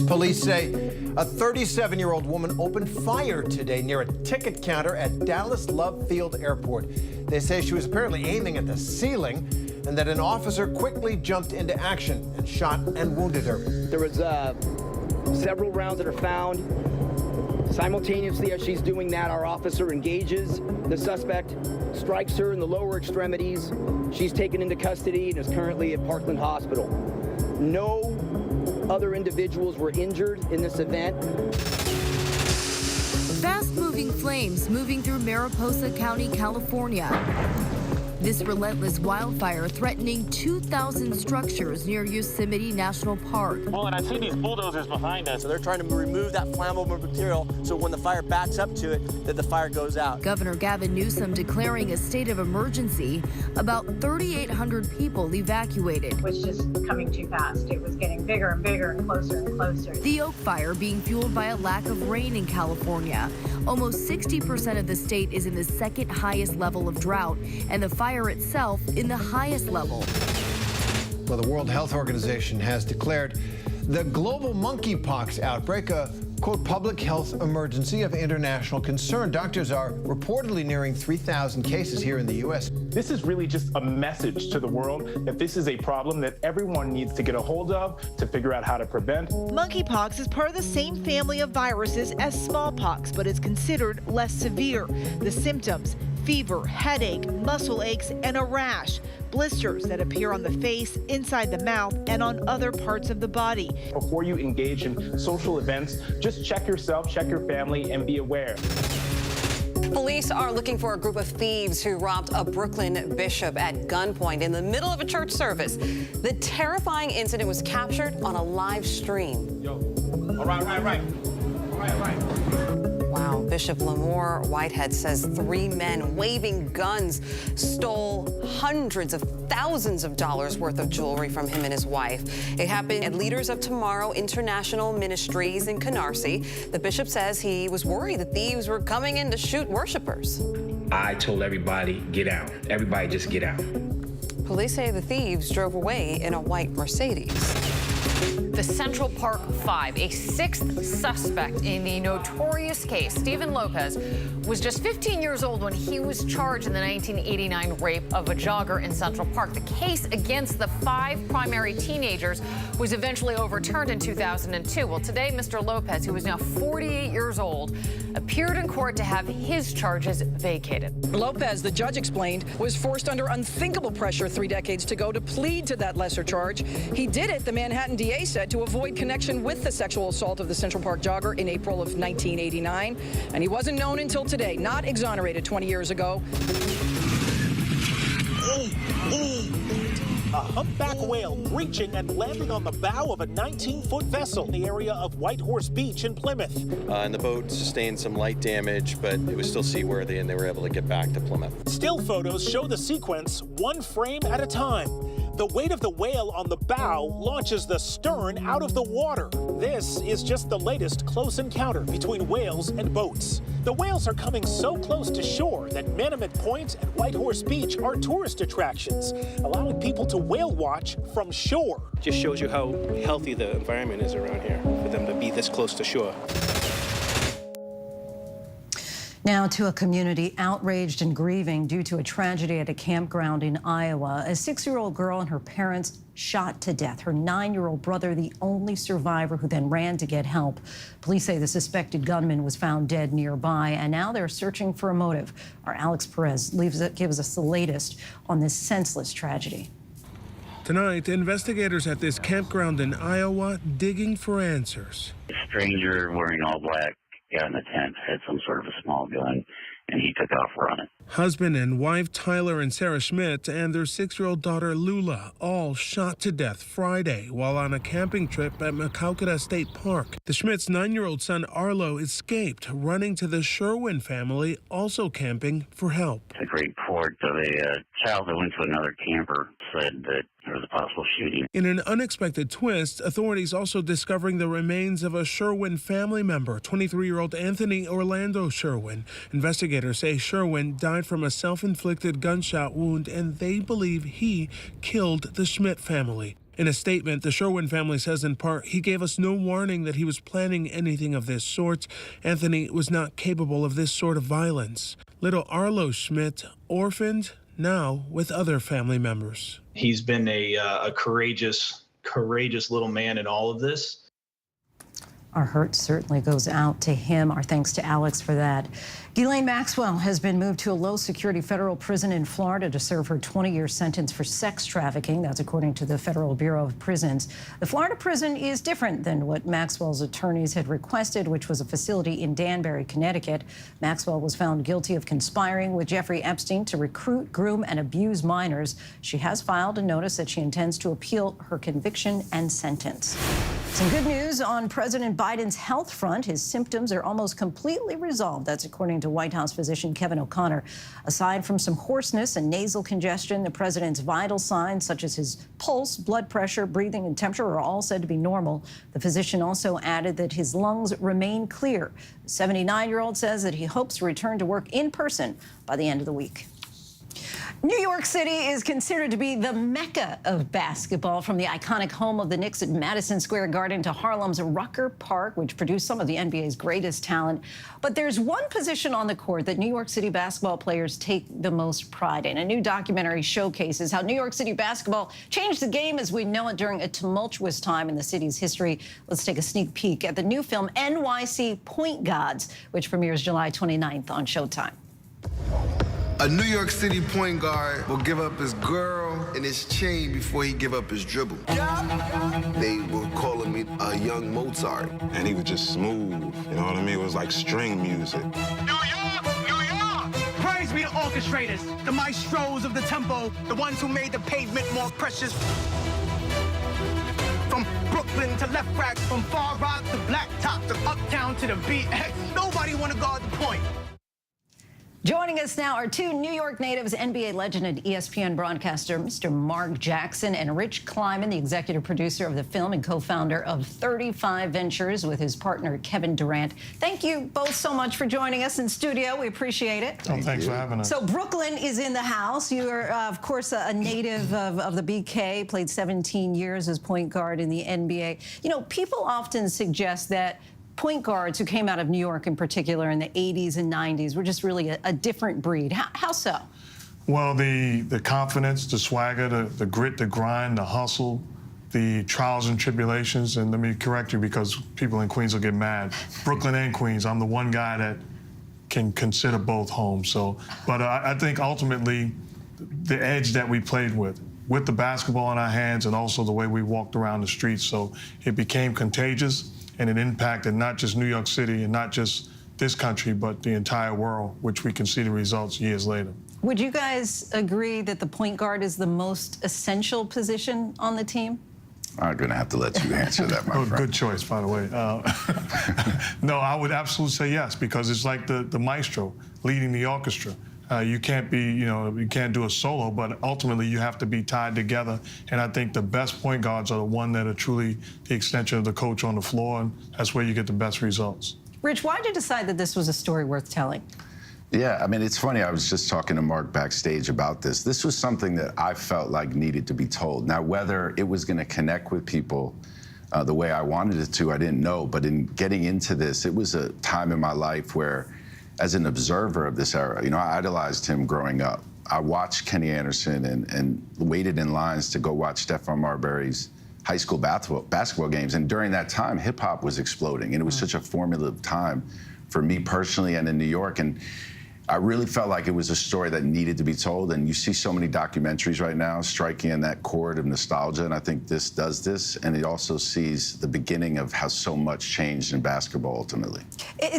Police say a 37-year-old woman opened fire today near a ticket counter at Dallas Love Field Airport. They say she was apparently aiming at the ceiling and that an officer quickly jumped into action and shot and wounded her. There was several rounds that are found. Simultaneously as she's doing that, our officer engages the suspect, strikes her in the lower extremities. She's taken into custody and is currently at Parkland Hospital. No other individuals were injured in this event. Fast-moving flames moving through Mariposa County, California. This relentless wildfire threatening 2,000 structures near Yosemite National Park. Well, and I see these bulldozers behind us. So they're trying to remove that flammable material so when the fire backs up to it, that the fire goes out. Governor Gavin Newsom declaring a state of emergency. About 3,800 people evacuated. It was just coming too fast. It was getting bigger and bigger and closer. The Oak Fire being fueled by a lack of rain in California. Almost 60% of the state is in the second highest level of drought, and the fire itself in the highest level. Well, the World Health Organization has declared the global monkeypox outbreak a, quote, public health emergency of international concern. Doctors are reportedly nearing 3,000 cases here in the U.S. This is really just a message to the world that this is a problem that everyone needs to get a hold of to figure out how to prevent. Monkeypox is part of the same family of viruses as smallpox, but is considered less severe. The symptoms: fever, headache, muscle aches, and a rash. Blisters that appear on the face, inside the mouth, and on other parts of the body. Before you engage in social events, just check yourself, check your family, and be aware. Police are looking for a group of thieves who robbed a Brooklyn bishop at gunpoint in the middle of a church service. The terrifying incident was captured on a live stream. Yo, all right. Wow, Bishop Lamore Whitehead says 3 men waving guns stole hundreds of thousands of dollars worth of jewelry from him and his wife. It happened at Leaders of Tomorrow International Ministries in Canarsie. The bishop says he was worried the thieves were coming in to shoot worshipers. I told everybody, get out. Everybody just get out. Police say the thieves drove away in a white Mercedes. The Central Park Five, a 6th suspect in the notorious case. Stephen Lopez was just 15 years old when he was charged in the 1989 rape of a jogger in Central Park. The case against the 5 primary teenagers was eventually overturned in 2002. Well, today, Mr. Lopez, who is now 48 years old, appeared in court to have his charges vacated. Lopez, the judge explained, was forced under unthinkable pressure 3 decades ago to plead to that lesser charge. He did it, the Manhattan DA said, to avoid connection with the sexual assault of the Central Park jogger in April of 1989. And he wasn't known until today, not exonerated 20 years ago. a humpback whale breaching and landing on the bow of a 19-foot vessel in the area of Whitehorse Beach in Plymouth. And the boat sustained some light damage, but it was still seaworthy, and they were able to get back to Plymouth. Still photos show the sequence one frame at a time. The weight of the whale on the bow launches the stern out of the water. This is just the latest close encounter between whales and boats. The whales are coming so close to shore that Manamet Point and Whitehorse Beach are tourist attractions, allowing people to whale watch from shore. Just shows you how healthy the environment is around here for them to be this close to shore. Now to a community outraged and grieving due to a tragedy at a campground in Iowa. A 6-year-old girl and her parents shot to death. Her 9-year-old brother, the only survivor, who then ran to get help. Police say the suspected gunman was found dead nearby, and now they're searching for a motive. Our Alex Perez gives us the latest on this senseless tragedy. Tonight, investigators at this campground in Iowa digging for answers. A stranger wearing all black got in the tent, had some sort of a small gun, and he took off running. Husband and wife Tyler and Sarah Schmidt and their 6-year-old daughter Lula all shot to death Friday while on a camping trip at Monkeypox State Park. The Schmidts' 9-year-old son Arlo escaped, running to the Sherwin family, also camping, for help. The great report of a child that went to another camper said that there was a possible shooting. In an unexpected twist, authorities also discovering the remains of a Sherwin family member, 23-year-old Anthony Orlando Sherwin. Investigators say Sherwin died from a self-inflicted gunshot wound, and they believe he killed the Schmidt family. In a statement, the Sherwin family says in part, "He gave us no warning that he was planning anything of this sort. Anthony was not capable of this sort of violence." Little Arlo Schmidt, orphaned, now with other family members. He's been a courageous little man in all of this. Our hurt certainly goes out to him. Our thanks to Alex for that. Ghislaine Maxwell has been moved to a low-security federal prison in Florida to serve her 20-year sentence for sex trafficking. That's according to the Federal Bureau of Prisons. The Florida prison is different than what Maxwell's attorneys had requested, which was a facility in Danbury, Connecticut. Maxwell was found guilty of conspiring with Jeffrey Epstein to recruit, groom, and abuse minors. She has filed a notice that she intends to appeal her conviction and sentence. Some good news on President Biden's health front. His symptoms are almost completely resolved. That's according to White House physician Kevin O'Connor. Aside from some hoarseness and nasal congestion, the president's vital signs, such as his pulse, blood pressure, breathing, and temperature, are all said to be normal. The physician also added that his lungs remain clear. The 79-year-old says that he hopes to return to work in person by the end of the week. New York City is considered to be the mecca of basketball, from the iconic home of the Knicks at Madison Square Garden to Harlem's Rucker Park, which produced some of the NBA's greatest talent. But there's one position on the court that New York City basketball players take the most pride in. A new documentary showcases how New York City basketball changed the game as we know it during a tumultuous time in the city's history. Let's take a sneak peek at the new film NYC Point Gods, which premieres July 29th on Showtime. A New York City point guard will give up his girl and his chain before he give up his dribble. They were calling me a young Mozart. And he was just smooth, you know what I mean? It was like string music. New York! New York! Praise be the orchestrators, the maestros of the tempo, the ones who made the pavement more precious. From Brooklyn to Left Rack, from Far Rock to Black Top to Uptown to the beat. Nobody want to guard the point. Joining us now are two New York natives, NBA legend and ESPN broadcaster, Mr. Mark Jackson, and Rich Kleiman, the executive producer of the film and co-founder of 35 Ventures with his partner, Kevin Durant. Thank you both so much for joining us in studio. We appreciate it. Thanks for having us. So Brooklyn is in the house. You are, of course, a native of the BK, played 17 years as point guard in the NBA. You know, people often suggest that point guards who came out of New York in particular in the 80s and 90s were just really a different breed. How so? Well, the confidence, the swagger, the grit, the grind, the hustle, the trials and tribulations. And let me correct you because people in Queens will get mad. Brooklyn and Queens, I'm the one guy that can consider both home. So, but I think ultimately the edge that we played with the basketball in our hands and also the way we walked around the streets. So it became contagious. And it impacted not just New York City and not just this country, but the entire world, which we can see the results years later. Would you guys agree that the point guard is the most essential position on the team? I'm going to have to let you answer that, my friend. Good choice, by the way. No, I would absolutely say yes, because it's like the maestro leading the orchestra. You can't be, you can't do a solo, but ultimately you have to be tied together. And I think the best point guards are the one that are truly the extension of the coach on the floor, and that's where you get the best results. Rich, why did you decide that this was a story worth telling? Yeah, I mean, it's funny. I was just talking to Mark backstage about this. This was something that I felt like needed to be told. Now, whether it was going to connect with people the way I wanted it to, I didn't know. But in getting into this, it was a time in my life where, as an observer of this era, I idolized him growing up. I watched Kenny Anderson and waited in lines to go watch Stephon Marbury's high school basketball games. And during that time, hip-hop was exploding. And it was such a formative time for me personally and in New York. And I really felt like it was a story that needed to be told. And you see so many documentaries right now striking in that chord of nostalgia. And I think this does this. And it also sees the beginning of how so much changed in basketball ultimately.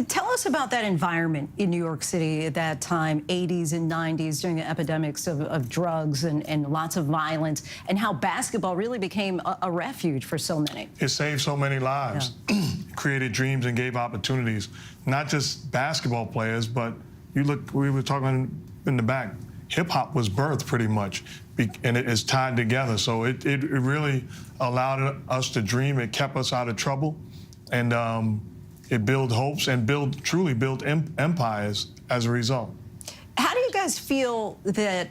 Tell us about that environment in New York City at that time, 80s and 90s, during the epidemics of drugs and lots of violence, and how basketball really became a refuge for so many. It saved so many lives, created dreams and gave opportunities, not just basketball players, but you look, we were talking in the back, hip-hop was birthed pretty much, and it is tied together. So it really allowed us to dream. It kept us out of trouble, and it built hopes and truly built empires as a result. How do you guys feel that,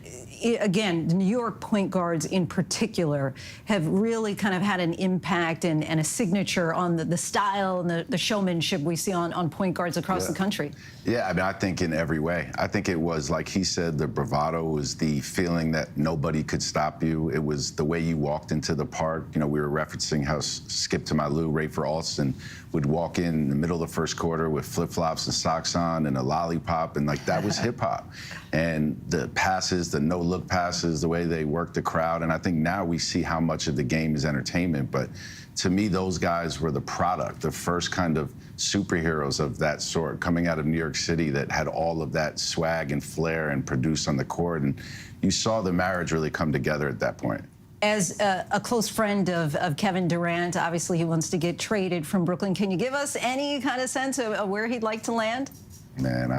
again, the New York point guards in particular have really kind of had an impact and a signature on the style and the showmanship we see on point guards across the country? Yeah, I mean, I think in every way. I think it was, like he said, the bravado was the feeling that nobody could stop you. It was the way you walked into the park. We were referencing how Skip to My Lou, Rafer Alston, would walk in the middle of the first quarter with flip-flops and socks on and a lollipop, and like that was hip-hop. And the passes, the no-look passes, the way they worked the crowd, and I think now we see how much of the game is entertainment, but to me, those guys were the product, the first kind of superheroes of that sort coming out of New York City that had all of that swag and flair and produced on the court, and you saw the marriage really come together at that point. As a close friend of Kevin Durant, obviously he wants to get traded from Brooklyn. Can you give us any kind of sense of where he'd like to land? Man,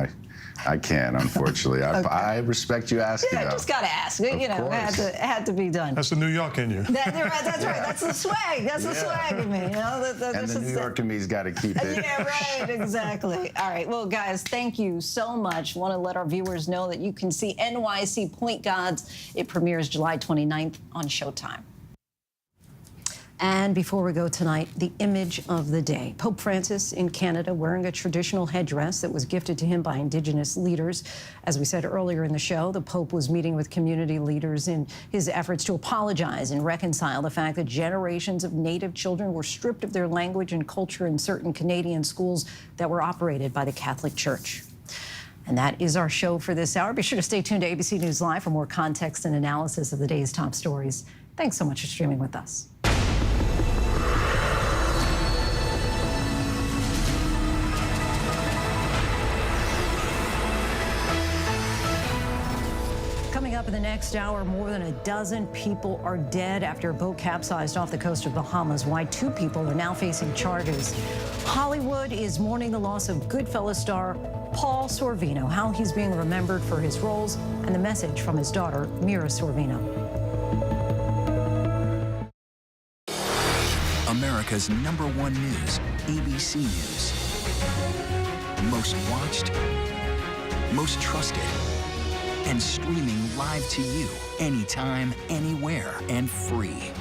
I can't, unfortunately. Okay. I respect you asking. Yeah, I just got to ask. It had to be done. That's the New York in you. That's right. That's the swag. That's the swag in me. And the New York in me's got to keep it. Yeah, right. Exactly. All right. Well, guys, thank you so much. Want to let our viewers know that you can see NYC Point Guards. It premieres July 29th on Showtime. And before we go tonight, the image of the day. Pope Francis in Canada wearing a traditional headdress that was gifted to him by Indigenous leaders. As we said earlier in the show, the Pope was meeting with community leaders in his efforts to apologize and reconcile the fact that generations of Native children were stripped of their language and culture in certain Canadian schools that were operated by the Catholic Church. And that is our show for this hour. Be sure to stay tuned to ABC News Live for more context and analysis of the day's top stories. Thanks so much for streaming with us. Coming up in the next hour, more than a dozen people are dead after a boat capsized off the coast of Bahamas. Why 2 people are now facing charges. Hollywood is mourning the loss of Goodfellas star Paul Sorvino, how he's being remembered for his roles, and the message from his daughter, Mira Sorvino. America's #1 news, ABC News. Most watched, most trusted, and streaming live to you anytime, anywhere, and free.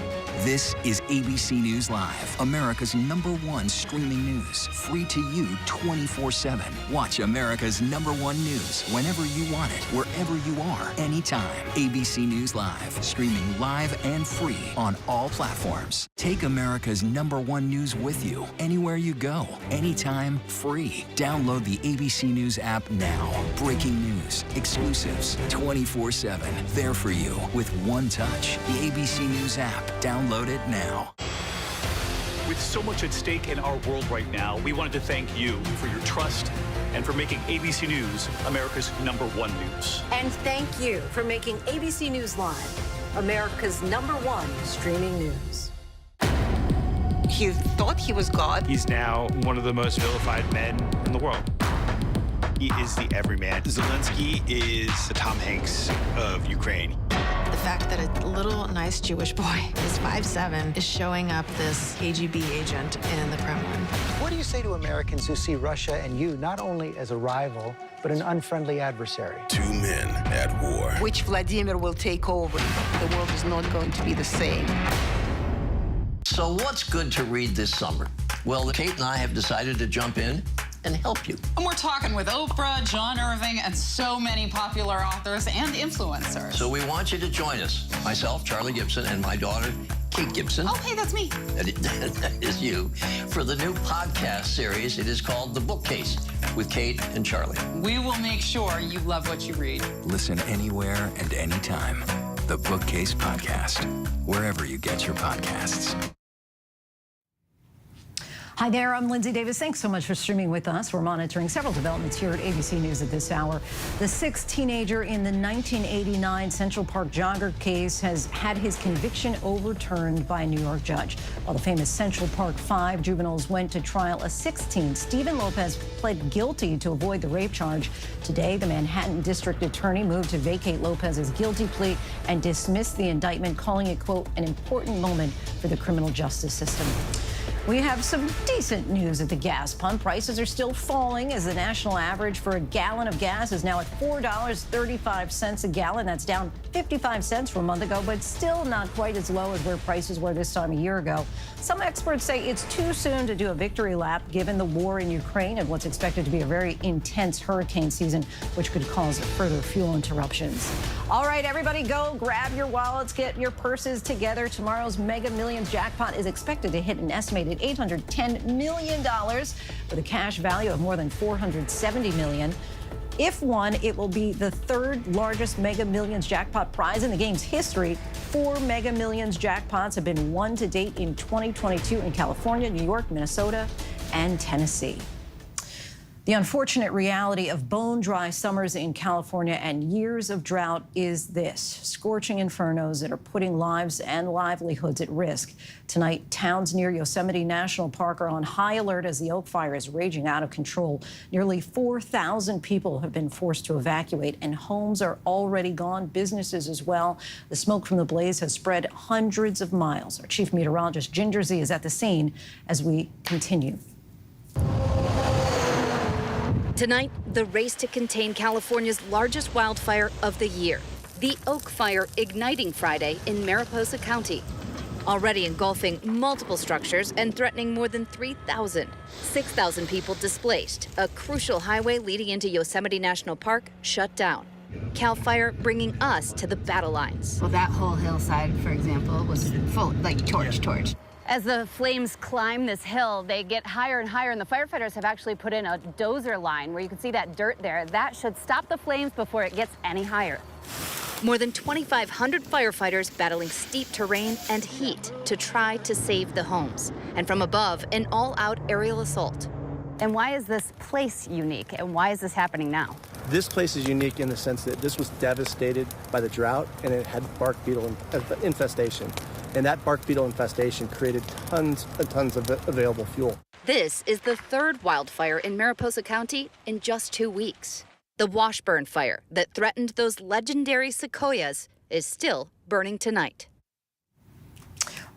This is ABC News Live, America's #1 streaming news, free to you 24/7. Watch America's #1 news whenever you want it, wherever you are, anytime. ABC News Live, streaming live and free on all platforms. Take America's #1 news with you, anywhere you go, anytime, free. Download the ABC News app now. Breaking news, exclusives, 24/7, there for you with one touch. The ABC News app. Download it now. With so much at stake in our world right now, we wanted to thank you for your trust and for making ABC News America's #1 news. And thank you for making ABC News Live America's #1 streaming news. He thought he was God. He's now one of the most vilified men in the world. He is the everyman. Zelensky is the Tom Hanks of Ukraine. The fact that a little nice Jewish boy is 5'7" is showing up this KGB agent in the Kremlin. What do you say to Americans who see Russia and you not only as a rival, but an unfriendly adversary? Two men at war. Which Vladimir will take over. The world is not going to be the same. So what's good to read this summer? Well, Kate and I have decided to jump in and help you. And we're talking with Oprah, John Irving, and so many popular authors and influencers. So we want you to join us. Myself, Charlie Gibson, and my daughter, Kate Gibson. Oh, hey, that's me. That is you. For the new podcast series, it is called The Bookcase with Kate and Charlie. We will make sure you love what you read. Listen anywhere and anytime. The Bookcase Podcast, wherever you get your podcasts. Hi there, I'm Lindsay Davis. Thanks so much for streaming with us. We're monitoring several developments here at ABC News at this hour. The sixth teenager in the 1989 Central Park jogger case has had his conviction overturned by a New York judge. While the famous Central Park 5 juveniles went to trial, a 16, Stephen Lopez, pled guilty to avoid the rape charge. Today, the Manhattan District Attorney moved to vacate Lopez's guilty plea and dismiss the indictment, calling it, quote, an important moment for the criminal justice system. We have some decent news at the gas pump. Prices are still falling as the national average for a gallon of gas is now at $4.35 a gallon. That's down 55 cents from a month ago, but still not quite as low as where prices were this time a year ago. Some experts say it's too soon to do a victory lap given the war in Ukraine and what's expected to be a very intense hurricane season, which could cause further fuel interruptions. All right, everybody go grab your wallets, get your purses together. Tomorrow's Mega Millions jackpot is expected to hit an estimated $810 million with a cash value of more than $470 million. If won, it will be the third largest Mega Millions jackpot prize in the game's history. 4 Mega Millions jackpots have been won to date in 2022 in California, New York, Minnesota, and Tennessee. The unfortunate reality of bone-dry summers in California and years of drought is this: scorching infernos that are putting lives and livelihoods at risk. Tonight, towns near Yosemite National Park are on high alert as the Oak Fire is raging out of control. Nearly 4,000 people have been forced to evacuate, and homes are already gone, businesses as well. The smoke from the blaze has spread hundreds of miles. Our chief meteorologist, Ginger Z, is at the scene as we continue. Tonight, the race to contain California's largest wildfire of the year, the Oak Fire, igniting Friday in Mariposa County. Already engulfing multiple structures and threatening more than 3,000. 6,000 people displaced. A crucial highway leading into Yosemite National Park shut down. CAL FIRE bringing us to the battle lines. Well, that whole hillside, for example, was full, like torch. As the flames climb this hill, they get higher and higher, and the firefighters have actually put in a dozer line where you can see that dirt there. That should stop the flames before it gets any higher. More than 2,500 firefighters battling steep terrain and heat to try to save the homes. And from above, an all-out aerial assault. And why is this place unique, and why is this happening now? This place is unique in the sense that this was devastated by the drought, and it had bark beetle infestation. And that bark beetle infestation created tons and tons of available fuel. This is the third wildfire in Mariposa County in just 2 weeks. The Washburn fire that threatened those legendary sequoias is still burning tonight.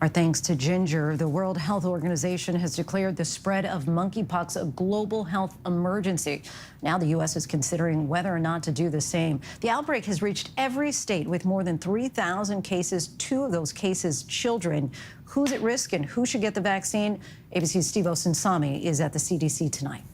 Our thanks to Ginger. The World Health Organization has declared the spread of monkeypox a global health emergency. Now the U.S. is considering whether or not to do the same. The outbreak has reached every state with more than 3,000 cases, 2 of those cases children. Who's at risk and who should get the vaccine? ABC's Steve Osinsami is at the CDC tonight.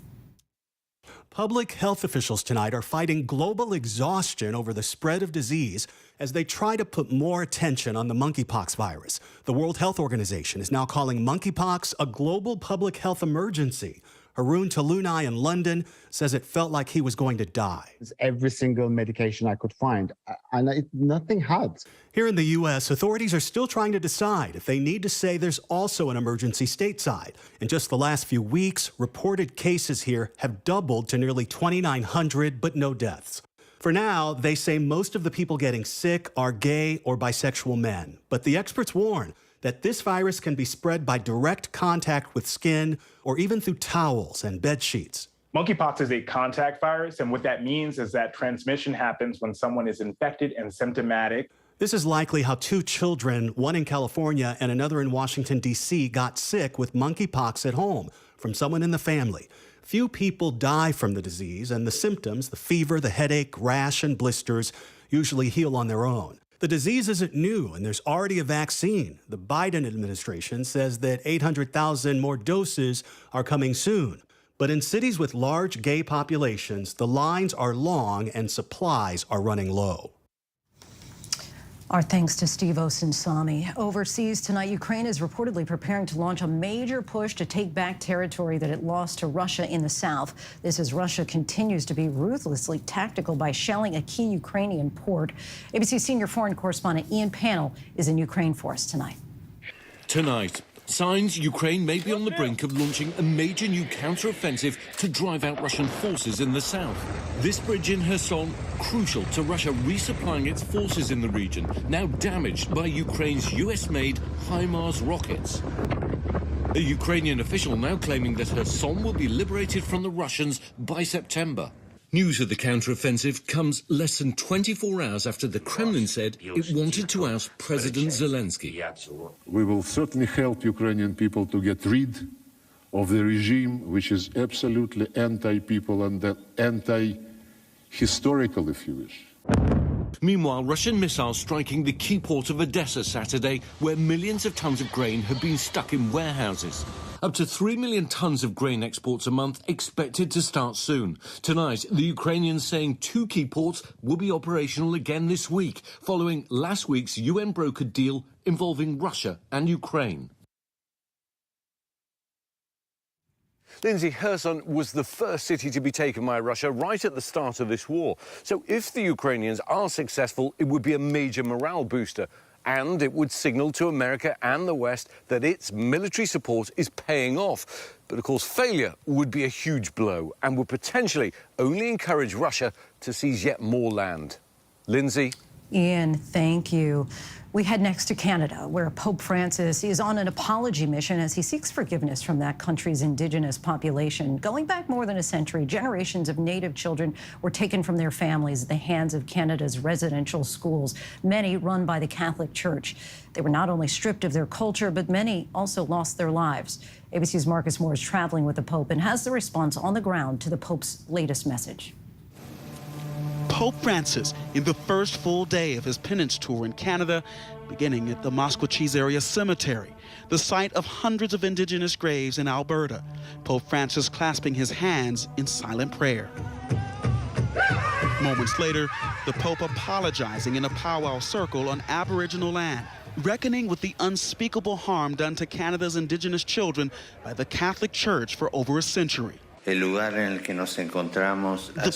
Public health officials tonight are fighting global exhaustion over the spread of disease as they try to put more attention on the monkeypox virus. The World Health Organization is now calling monkeypox a global public health emergency. Haroon Talunai in London says it felt like he was going to die. Every single medication I could find, and nothing had. Here in the U.S., authorities are still trying to decide if they need to say there's also an emergency stateside. In just the last few weeks, reported cases here have doubled to nearly 2,900, but no deaths. For now, they say most of the people getting sick are gay or bisexual men. But the experts warn that this virus can be spread by direct contact with skin or even through towels and bed sheets. Monkeypox is a contact virus, and what that means is that transmission happens when someone is infected and symptomatic. This is likely how two children, one in California and another in Washington, D.C., got sick with monkeypox at home from someone in the family. Few people die from the disease, and the symptoms, the fever, the headache, rash, and blisters, usually heal on their own. The disease isn't new, and there's already a vaccine. The Biden administration says that 800,000 more doses are coming soon. But in cities with large gay populations, the lines are long and supplies are running low. Our thanks to Steve Osinsami. Overseas tonight, Ukraine is reportedly preparing to launch a major push to take back territory that it lost to Russia in the south. This as Russia continues to be ruthlessly tactical by shelling a key Ukrainian port. ABC senior foreign correspondent Ian Pannell is in Ukraine for us tonight. Tonight, signs Ukraine may be on the brink of launching a major new counter-offensive to drive out Russian forces in the south. This bridge in Kherson, crucial to Russia resupplying its forces in the region, now damaged by Ukraine's US-made HIMARS rockets. A Ukrainian official now claiming that Kherson will be liberated from the Russians by September. News of the counter-offensive comes less than 24 hours after the Kremlin said it wanted to oust President Zelensky. We will certainly help Ukrainian people to get rid of the regime which is absolutely anti-people and anti-historical, if you wish. Meanwhile, Russian missiles striking the key port of Odessa Saturday, where millions of tons of grain have been stuck in warehouses. Up to 3 million tons of grain exports a month expected to start soon. Tonight, the Ukrainians saying 2 key ports will be operational again this week, following last week's UN-brokered deal involving Russia and Ukraine. Lindsay, Kherson was the first city to be taken by Russia right at the start of this war. So if the Ukrainians are successful, it would be a major morale booster. And it would signal to America and the West that its military support is paying off. But of course, failure would be a huge blow and would potentially only encourage Russia to seize yet more land. Lindsay? Ian, thank you. We head next to Canada, where Pope Francis is on an apology mission as he seeks forgiveness from that country's Indigenous population. Going back more than a century, generations of Native children were taken from their families at the hands of Canada's residential schools, many run by the Catholic Church. They were not only stripped of their culture, but many also lost their lives. ABC's Marcus Moore is traveling with the Pope and has the response on the ground to the Pope's latest message. Pope Francis in the first full day of his penance tour in Canada, beginning at the Monkeypox area cemetery, the site of hundreds of Indigenous graves in Alberta. Pope Francis clasping his hands in silent prayer. Moments later, the Pope apologizing in a powwow circle on Aboriginal land, reckoning with the unspeakable harm done to Canada's Indigenous children by the Catholic Church for over a century. The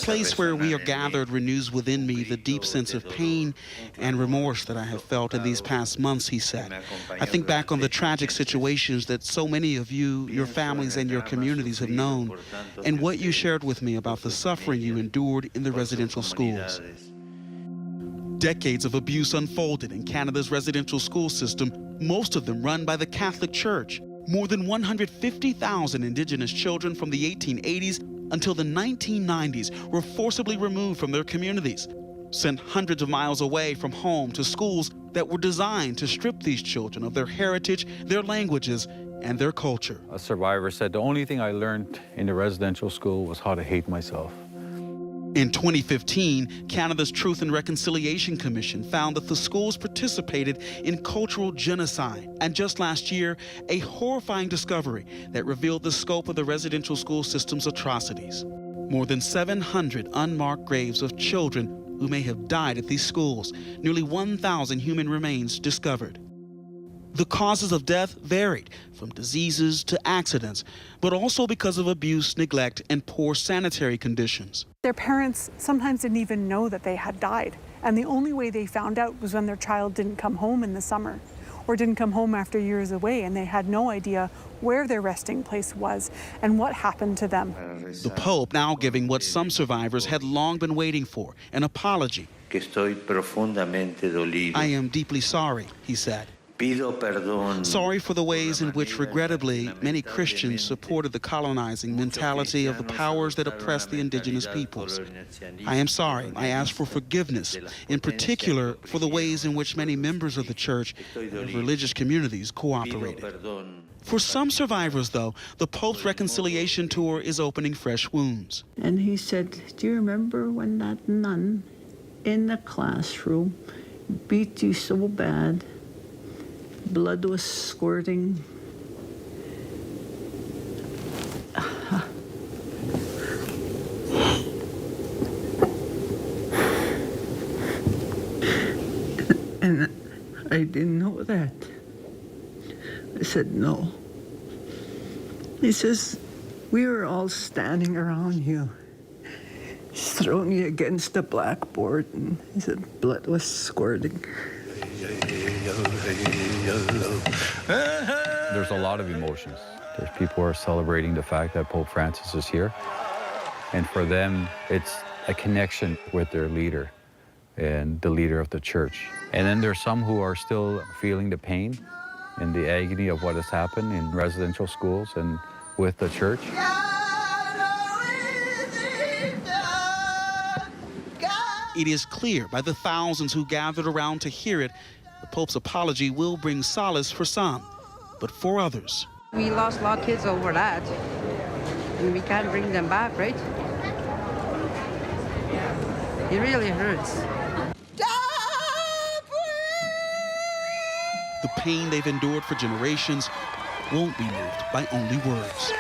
place where we are gathered renews within me the deep sense of pain and remorse that I have felt in these past months, he said. I think back on the tragic situations that so many of you, your families, and your communities have known, and what you shared with me about the suffering you endured in the residential schools. Decades of abuse unfolded in Canada's residential school system, most of them run by the Catholic Church. More than 150,000 Indigenous children from the 1880s until the 1990s were forcibly removed from their communities, sent hundreds of miles away from home to schools that were designed to strip these children of their heritage, their languages, and their culture. A survivor said, the only thing I learned in the residential school was how to hate myself. In 2015, Canada's Truth and Reconciliation Commission found that the schools participated in cultural genocide. And just last year, a horrifying discovery that revealed the scope of the residential school system's atrocities. More than 700 unmarked graves of children who may have died at these schools, nearly 1,000 human remains discovered. The causes of death varied, from diseases to accidents, but also because of abuse, neglect, and poor sanitary conditions. Their parents sometimes didn't even know that they had died, and the only way they found out was when their child didn't come home in the summer or didn't come home after years away, and they had no idea where their resting place was and what happened to them. The Pope now giving what some survivors had long been waiting for, an apology. I am deeply sorry, he said. Sorry for the ways in which, regrettably, many Christians supported the colonizing mentality of the powers that oppress the indigenous peoples. I am sorry. I ask for forgiveness, in particular for the ways in which many members of the church and of religious communities cooperated. For some survivors, though, the Pope's reconciliation tour is opening fresh wounds. And he said, do you remember when that nun in the classroom beat you so bad? Blood was squirting. And I didn't know that. I said, no. He says, we were all standing around you, throwing you against the blackboard, and he said, blood was squirting. There's a lot of emotions. There's people who are celebrating the fact that Pope Francis is here. And for them, it's a connection with their leader and the leader of the church. And then there's some who are still feeling the pain and the agony of what has happened in residential schools and with the church. It is clear by the thousands who gathered around to hear it, the Pope's apology will bring solace for some, but for others. We lost a lot of kids over that, and we can't bring them back, right? It really hurts. The pain they've endured for generations won't be moved by only words.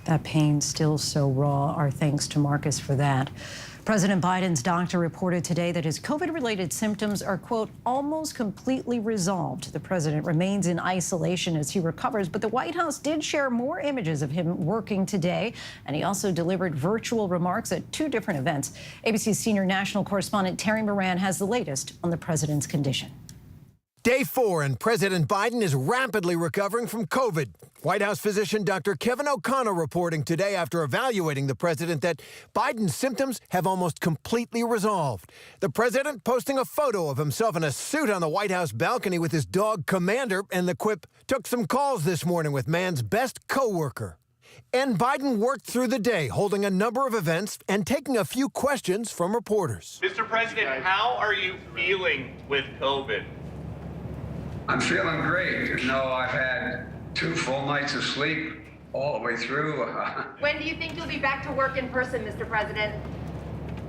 That pain still so raw. Our thanks to Marcus for that. President Biden's doctor reported today that his COVID-related symptoms are, quote, almost completely resolved. The president remains in isolation as he recovers, but the White House did share more images of him working today, and he also delivered virtual remarks at 2 different events. ABC's senior national correspondent Terry Moran has the latest on the president's condition. Day 4, and President Biden is rapidly recovering from COVID. White House physician Dr. Kevin O'Connor reporting today after evaluating the president that Biden's symptoms have almost completely resolved. The president posting a photo of himself in a suit on the White House balcony with his dog Commander, and the quip, took some calls this morning with man's best co-worker. And Biden worked through the day, holding a number of events and taking a few questions from reporters. Mr. President, how are you feeling with COVID? I'm feeling great. You know, I've had 2 full nights of sleep all the way through. When do you think you'll be back to work in person, Mr. President?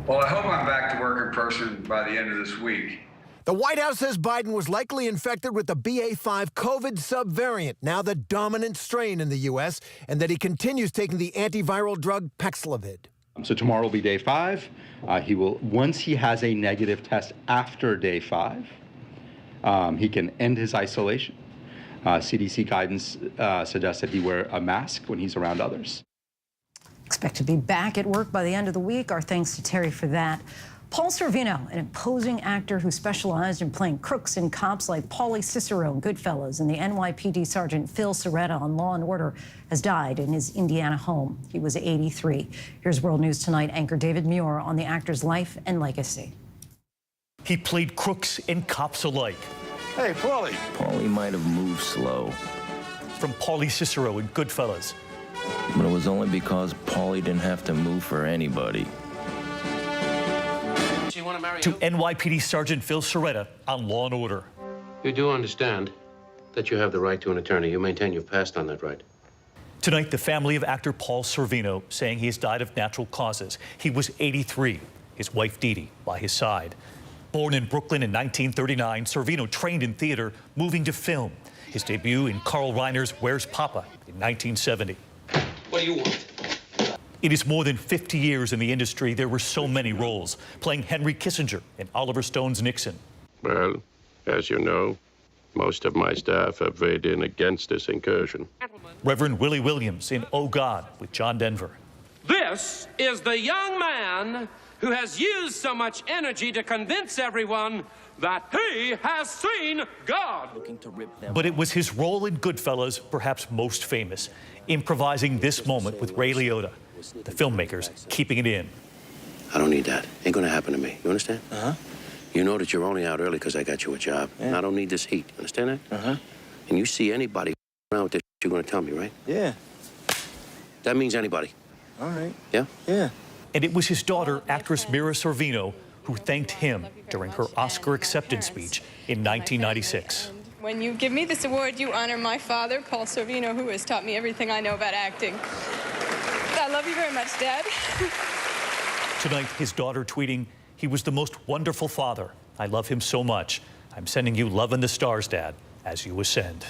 Well, I hope I'm back to work in person by the end of this week. The White House says Biden was likely infected with the BA.5 COVID subvariant, now the dominant strain in the U.S., and that he continues taking the antiviral drug Paxlovid. So tomorrow will be day 5. He will, once he has a negative test after day 5, he can end his isolation. CDC guidance suggests that he wear a mask when he's around others. Expect to be back at work by the end of the week. Our thanks to Terry for that. Paul Sorvino, an imposing actor who specialized in playing crooks and cops like Paulie Cicero in Goodfellas and the NYPD Sergeant Phil Serretta on Law & Order, has died in his Indiana home. He was 83. Here's World News Tonight anchor David Muir on the actor's life and legacy. He played crooks and cops alike. Hey, Paulie. Paulie might have moved slow. From Paulie Cicero in Goodfellas. But it was only because Paulie didn't have to move for anybody. To NYPD Sergeant Phil Serretta on Law & Order. You do understand that you have the right to an attorney. You maintain you've passed on that right. Tonight, the family of actor Paul Sorvino saying he has died of natural causes. He was 83. His wife, Dee Dee, by his side. Born in Brooklyn in 1939, Sorvino trained in theater, moving to film. His debut in Carl Reiner's Where's Papa in 1970. What do you want? In his more than 50 years in the industry, there were so many roles, playing Henry Kissinger in Oliver Stone's Nixon. Well, As you know, most of my staff have weighed in against this incursion. Reverend Willie Williams in Oh God with John Denver. This is the young man who has used so much energy to convince everyone that he has seen God. But it was his role in Goodfellas perhaps most famous, improvising this moment with Ray Liotta, the filmmakers keeping it in. I don't need that. Ain't gonna happen to me. You understand? Uh-huh. You know that you're only out early because I got you a job. Yeah. And I don't need this heat. You understand that? Uh-huh. And you see anybody around with this, you're gonna tell me, right? Yeah. That means anybody. All right. Yeah? Yeah. And it was his daughter, actress Mira Sorvino, who thanked him during her Oscar acceptance speech in 1996. When you give me this award, you honor my father, Paul Sorvino, who has taught me everything I know about acting. I love you very much, Dad. Tonight, his daughter tweeting, "He was the most wonderful father. I love him so much. I'm sending you love and the stars, Dad, as you ascend."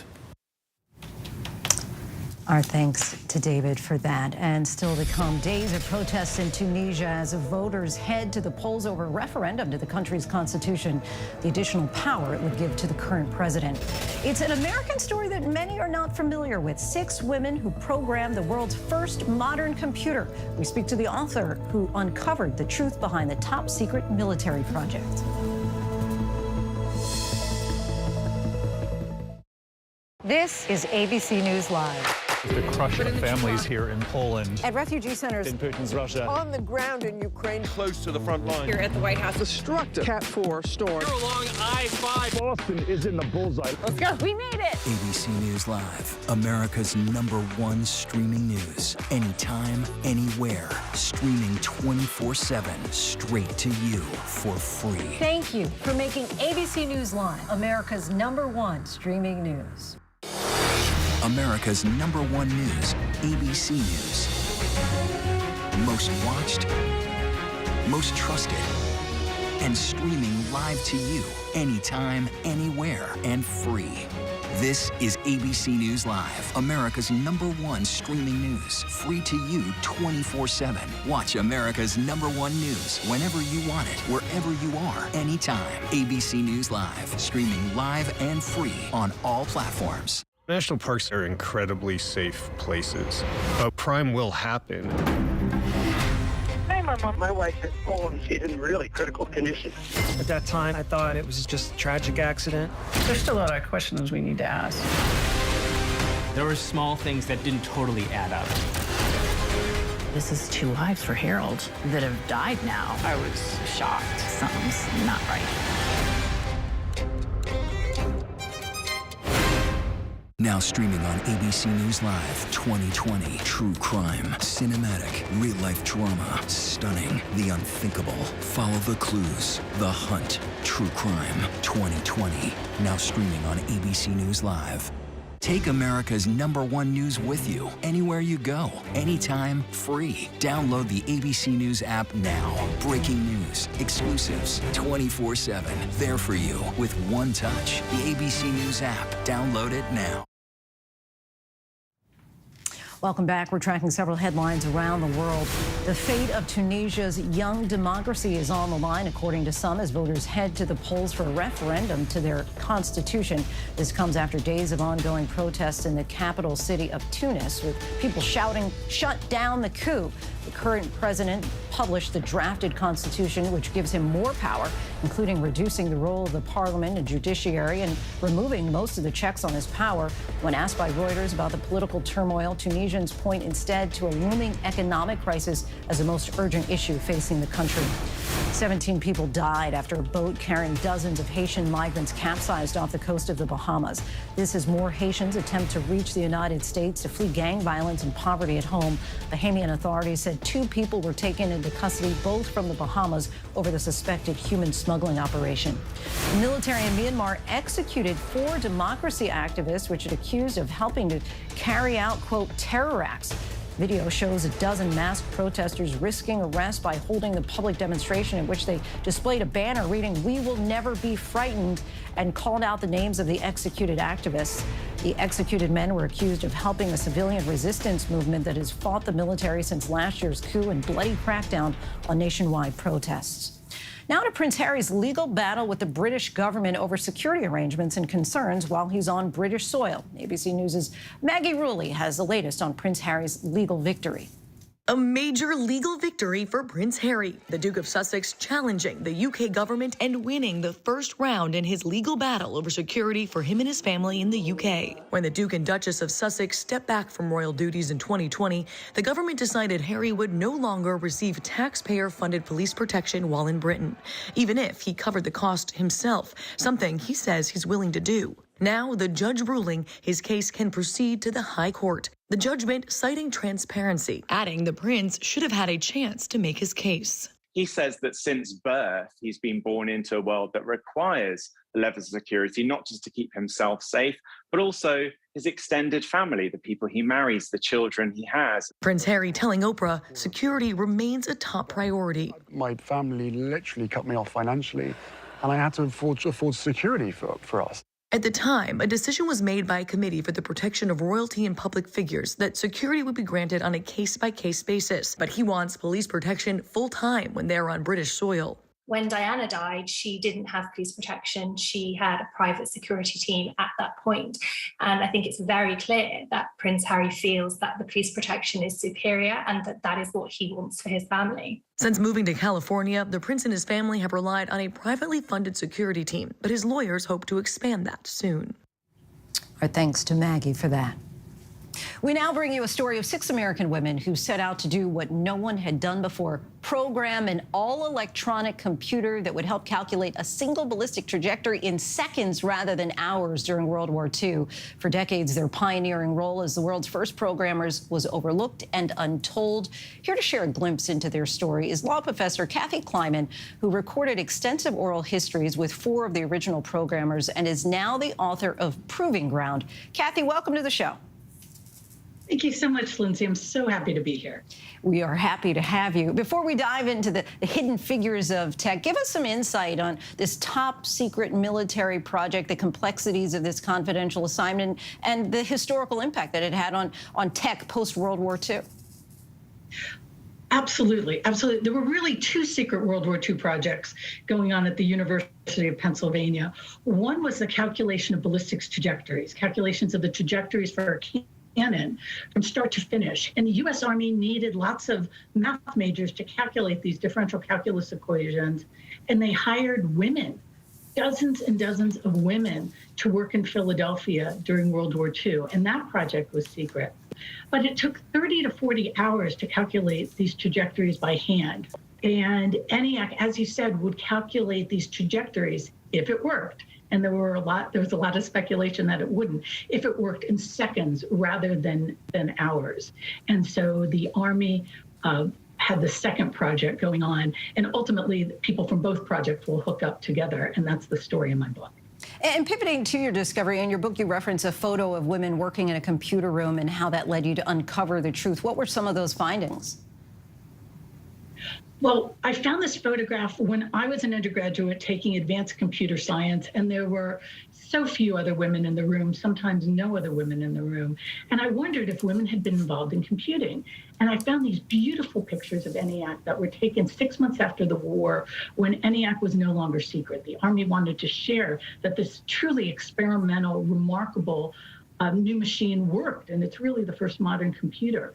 Our thanks to David for that. And still to come, days of protests in Tunisia as voters head to the polls over a referendum to the country's constitution, the additional power it would give to the current president. It's an American story that many are not familiar with. 6 women who programmed the world's first modern computer. We speak to the author who uncovered the truth behind the top secret military project. This is ABC News Live. The crush of families here in Poland. At refugee centers in Putin's Russia. On the ground in Ukraine. Close to the front line. Here at the White House. Destructive Cat 4 storm. Here along I-5. Boston is in the bullseye. Let's go. We made it. ABC News Live, America's #1 streaming news. Anytime, anywhere. Streaming 24/7, straight to you for free. Thank you for making ABC News Live America's #1 streaming news. America's #1 news, ABC News. Most watched, most trusted, and streaming live to you anytime, anywhere, and free. This is ABC News Live, America's #1 streaming news. Free to you 24/7. Watch America's #1 news whenever you want it, wherever you are, anytime. ABC News Live, streaming live and free on all platforms. National parks are incredibly safe places, but crime will happen. Hey, Mama. My wife has fallen. She's in really critical condition. At that time, I thought it was just a tragic accident. There's still a lot of questions we need to ask. There were small things that didn't totally add up. This is 2 lives for Harold that have died now. I was shocked. Something's not right. Now streaming on ABC News Live 2020. True crime, cinematic, real-life drama, stunning, the unthinkable. Follow the clues, The Hunt. True crime 2020. Now streaming on ABC News Live. Take America's #1 news with you anywhere you go, anytime, free. Download the ABC News app now. Breaking news, exclusives, 24/7. There for you with one touch. The ABC News app. Download it now. Welcome back. We're tracking several headlines around the world. The fate of Tunisia's young democracy is on the line, according to some, as voters head to the polls for a referendum to their constitution. This comes after days of ongoing protests in the capital city of Tunis, with people shouting, "Shut down the coup." The current president published the drafted constitution, which gives him more power, including reducing the role of the parliament and judiciary and removing most of the checks on his power. When asked by Reuters about the political turmoil, Tunisians point instead to a looming economic crisis as the most urgent issue facing the country. 17 people died after a boat carrying dozens of Haitian migrants capsized off the coast of the Bahamas. This as more Haitians attempt to reach the United States to flee gang violence and poverty at home. Bahamian authorities said 2 people were taken into custody, both from the Bahamas, over the suspected human smuggling operation. The military in Myanmar executed 4 democracy activists, which it accused of helping to carry out, quote, terror acts. Video shows a dozen masked protesters risking arrest by holding the public demonstration in which they displayed a banner reading, "We will never be frightened," and called out the names of the executed activists. The executed men were accused of helping a civilian resistance movement that has fought the military since last year's coup and bloody crackdown on nationwide protests. Now to Prince Harry's legal battle with the British government over security arrangements and concerns while he's on British soil. ABC News' Maggie Rulli has the latest on Prince Harry's legal victory. A major legal victory for Prince Harry, the Duke of Sussex challenging the UK government and winning the first round in his legal battle over security for him and his family in the UK. When the Duke and Duchess of Sussex stepped back from royal duties in 2020, the government decided Harry would no longer receive taxpayer-funded police protection while in Britain, even if he covered the cost himself, something he says he's willing to do. Now, the judge ruling his case can proceed to the High Court. The judgment citing transparency, adding the prince should have had a chance to make his case. He says that since birth, he's been born into a world that requires levels of security, not just to keep himself safe, but also his extended family, the people he marries, the children he has. Prince Harry telling Oprah security remains a top priority. My family literally cut me off financially, and I had to afford security for us. At the time, a decision was made by a committee for the protection of royalty and public figures that security would be granted on a case-by-case basis. But he wants police protection full-time when they're on British soil. When Diana died, she didn't have police protection. She had a private security team at that point. And I think it's very clear that Prince Harry feels that the police protection is superior and that that is what he wants for his family. Since moving to California, the prince and his family have relied on a privately funded security team, but his lawyers hope to expand that soon. Our thanks to Maggie for that. We now bring you a story of 6 American women who set out to do what no one had done before: program an all-electronic computer that would help calculate a single ballistic trajectory in seconds rather than hours during World War II. For decades, their pioneering role as the world's first programmers was overlooked and untold. Here to share a glimpse into their story is law professor Kathy Kleiman, who recorded extensive oral histories with 4 of the original programmers and is now the author of Proving Ground. Kathy, welcome to the show. Thank you so much, Lindsay. I'm so happy to be here. We are happy to have you. Before we dive into the hidden figures of tech, give us some insight on this top secret military project, the complexities of this confidential assignment, and the historical impact that it had on tech post-World War II. Absolutely, absolutely. There were really 2 secret World War II projects going on at the University of Pennsylvania. One was the calculation of ballistics trajectories, calculations of the trajectories for a cannon from start to finish. And the U.S. Army needed lots of math majors to calculate these differential calculus equations. And they hired women, dozens and dozens of women, to work in Philadelphia during World War II. And that project was secret. But it took 30 to 40 hours to calculate these trajectories by hand. And ENIAC, as you said, would calculate these trajectories if it worked. And there was a lot of speculation that it wouldn't, if it worked in seconds rather than hours. And so the Army had the second project going on, and ultimately people from both projects will hook up together, and that's the story in my book. And pivoting to your discovery, in your book you reference a photo of women working in a computer room and how that led you to uncover the truth. What were some of those findings? Well, I found this photograph when I was an undergraduate taking advanced computer science, and there were so few other women in the room, sometimes no other women in the room. And I wondered if women had been involved in computing. And I found these beautiful pictures of ENIAC that were taken 6 months after the war, when ENIAC was no longer secret. The Army wanted to share that this truly experimental, remarkable new machine worked, and it's really the first modern computer.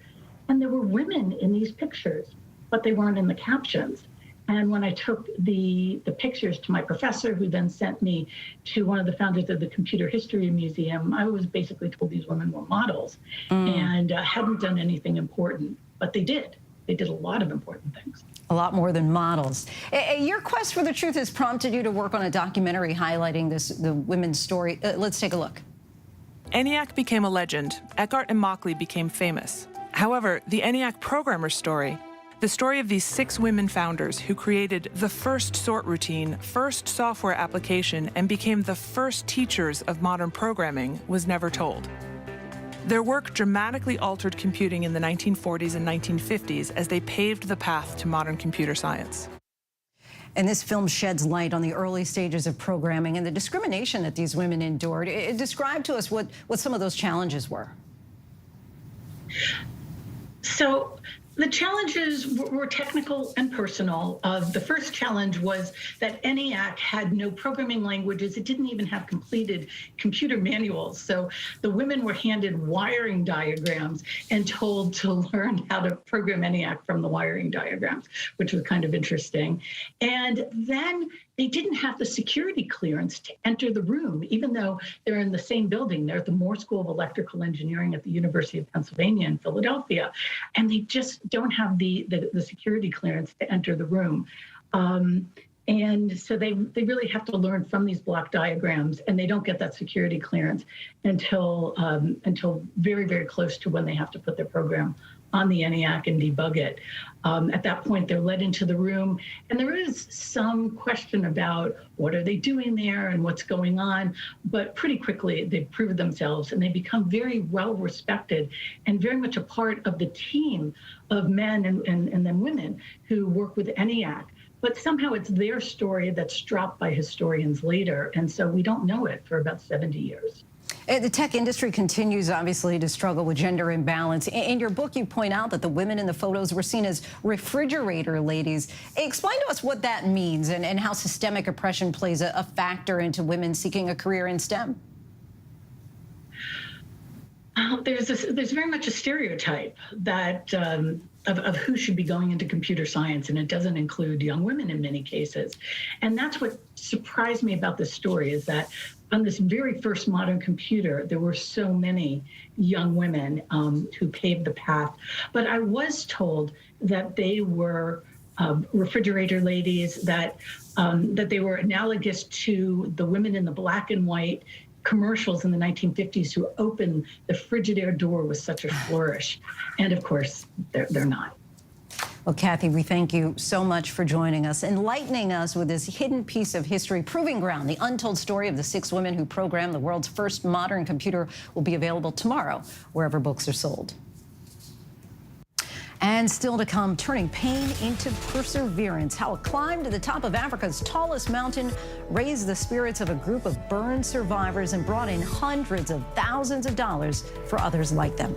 And there were women in these pictures, but they weren't in the captions. And when I took the pictures to my professor, who then sent me to one of the founders of the Computer History Museum, I was basically told these women were models and hadn't done anything important, but they did. They did a lot of important things. A lot more than models. Your quest for the truth has prompted you to work on a documentary highlighting the women's story. Let's take a look. ENIAC became a legend. Eckhart and Mockley became famous. However, the ENIAC programmer story, the story of these 6 women founders who created the first sort routine, first software application, and became the first teachers of modern programming, was never told. Their work dramatically altered computing in the 1940s and 1950s as they paved the path to modern computer science. And this film sheds light on the early stages of programming and the discrimination that these women endured. Describe to us what some of those challenges were. So The challenges were technical and personal. The first challenge was that ENIAC had no programming languages. It didn't even have completed computer manuals. So the women were handed wiring diagrams and told to learn how to program ENIAC from the wiring diagrams, which was kind of interesting. And then they didn't have the security clearance to enter the room, even though they're in the same building. They're at the Moore School of Electrical Engineering at the University of Pennsylvania in Philadelphia. And they just don't have the security clearance to enter the room. And so they really have to learn from these block diagrams, and they don't get that security clearance until very, very close to when they have to put their program on the ENIAC and debug it. At that point, they're led into the room, and there is some question about what are they doing there and what's going on, but pretty quickly they prove themselves, and they become very well respected and very much a part of the team of men and then women who work with ENIAC. But somehow it's their story that's dropped by historians later, and so we don't know it for about 70 years. The tech industry continues, obviously, to struggle with gender imbalance. In your book, you point out that the women in the photos were seen as refrigerator ladies. Explain to us what that means and how systemic oppression plays a factor into women seeking a career in STEM. There's very much a stereotype that of who should be going into computer science, and it doesn't include young women in many cases. And that's what surprised me about this story, is that on this very first modern computer, there were so many young women who paved the path. But I was told that they were refrigerator ladies, that they were analogous to the women in the black and white commercials in the 1950s who opened the Frigidaire door with such a flourish. And of course, they're not. Well, Kathy, we thank you so much for joining us, enlightening us with this hidden piece of history. Proving Ground, the untold story of the 6 women who programmed the world's first modern computer, will be available tomorrow, wherever books are sold. And still to come, turning pain into perseverance. How a climb to the top of Africa's tallest mountain raised the spirits of a group of burn survivors and brought in hundreds of thousands of dollars for others like them.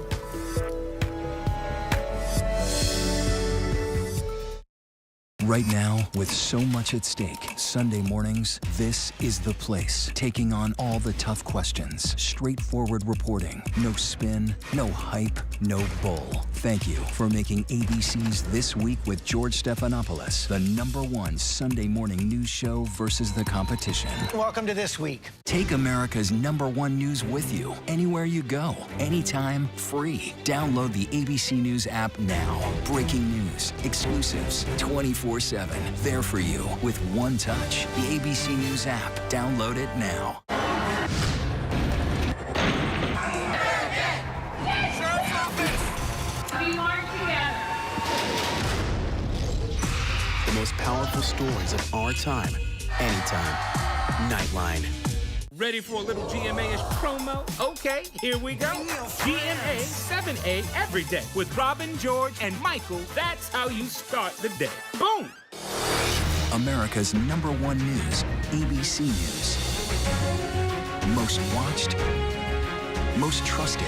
Right now, with so much at stake, Sunday mornings, this is the place. Taking on all the tough questions, straightforward reporting, no spin, no hype, no bull. Thank you for making ABC's This Week with George Stephanopoulos the #1 Sunday morning news show versus the competition. Welcome to This Week. Take America's #1 news with you, anywhere you go, anytime, free. Download the ABC News app now. Breaking news, exclusives, 24/7. There for you with one touch. The ABC News app. Download it now. The most powerful stories of our time, anytime. Nightline. Ready for a little GMA-ish promo? Okay, here we go. GMA 7A every day with Robin, George, and Michael. That's how you start the day. Boom! America's #1 news, ABC News. Most watched, most trusted,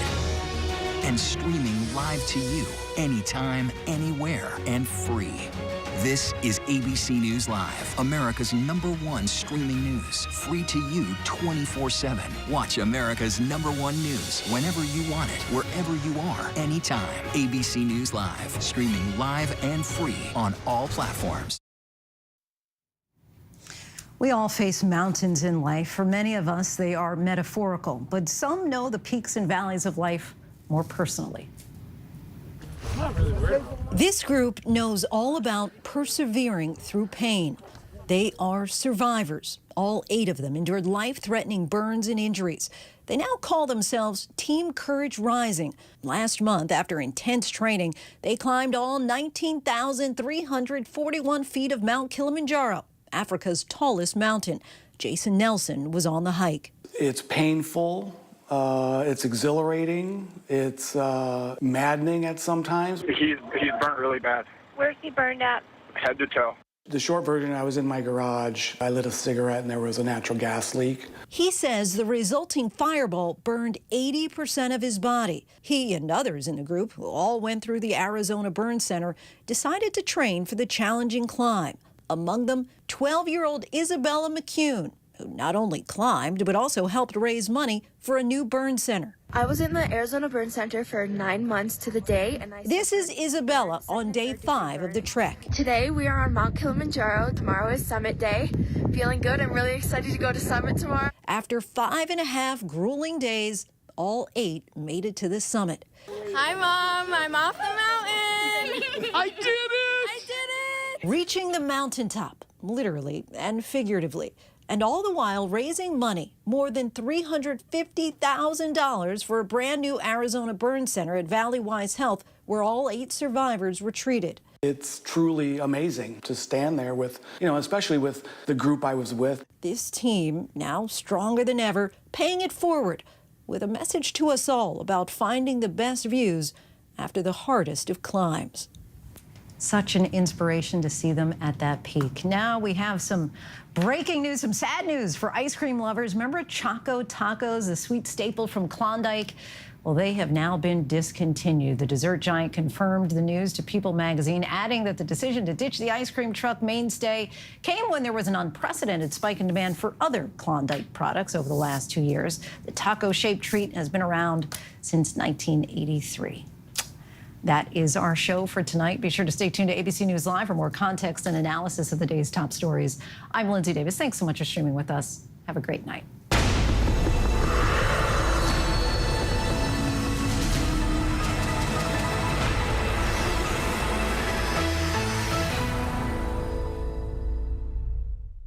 and streaming live to you anytime, anywhere, and free. This is ABC News Live, America's #1 streaming news, free to you 24/7. Watch America's #1 news whenever you want it, wherever you are, anytime. ABC News Live, streaming live and free on all platforms. We all face mountains in life. For many of us, they are metaphorical, but some know the peaks and valleys of life more personally. This group knows all about persevering through pain. They are survivors. All 8 of them endured life-threatening burns and injuries. They now call themselves Team Courage Rising. Last month, after intense training, they climbed all 19,341 feet of Mount Kilimanjaro, Africa's tallest mountain. Jason Nelson was on the hike. It's painful. It's exhilarating. It's maddening at some times. He's burnt really bad. Where's he burned at? Head to toe. The short version, I was in my garage. I lit a cigarette and there was a natural gas leak. He says the resulting fireball burned 80% of his body. He and others in the group, who all went through the Arizona Burn Center, decided to train for the challenging climb. Among them, 12-year-old Isabella McCune, who not only climbed, but also helped raise money for a new burn center. I was in the Arizona Burn Center for 9 months to the day. This is Isabella on day 5 of the trek. Today we are on Mount Kilimanjaro. Tomorrow is summit day. Feeling good. I'm really excited to go to summit tomorrow. After 5.5 grueling days, all 8 made it to the summit. Hi, Mom. I'm off the mountain. I did it! I did it! Reaching the mountaintop, literally and figuratively, and all the while raising money, more than $350,000 for a brand new Arizona burn center at Valley Wise Health, where all 8 survivors were treated. It's truly amazing to stand there with, especially with the group I was with. This team, now stronger than ever, paying it forward with a message to us all about finding the best views after the hardest of climbs. Such an inspiration to see them at that peak. Now we have some breaking news, some sad news for ice cream lovers. Remember Choco Tacos, the sweet staple from Klondike? Well, they have now been discontinued. The dessert giant confirmed the news to People magazine, adding that the decision to ditch the ice cream truck mainstay came when there was an unprecedented spike in demand for other Klondike products over the last 2 years. The taco-shaped treat has been around since 1983. That is our show for tonight. Be sure to stay tuned to ABC News Live for more context and analysis of the day's top stories. I'm Lindsay Davis. Thanks so much for streaming with us. Have a great night.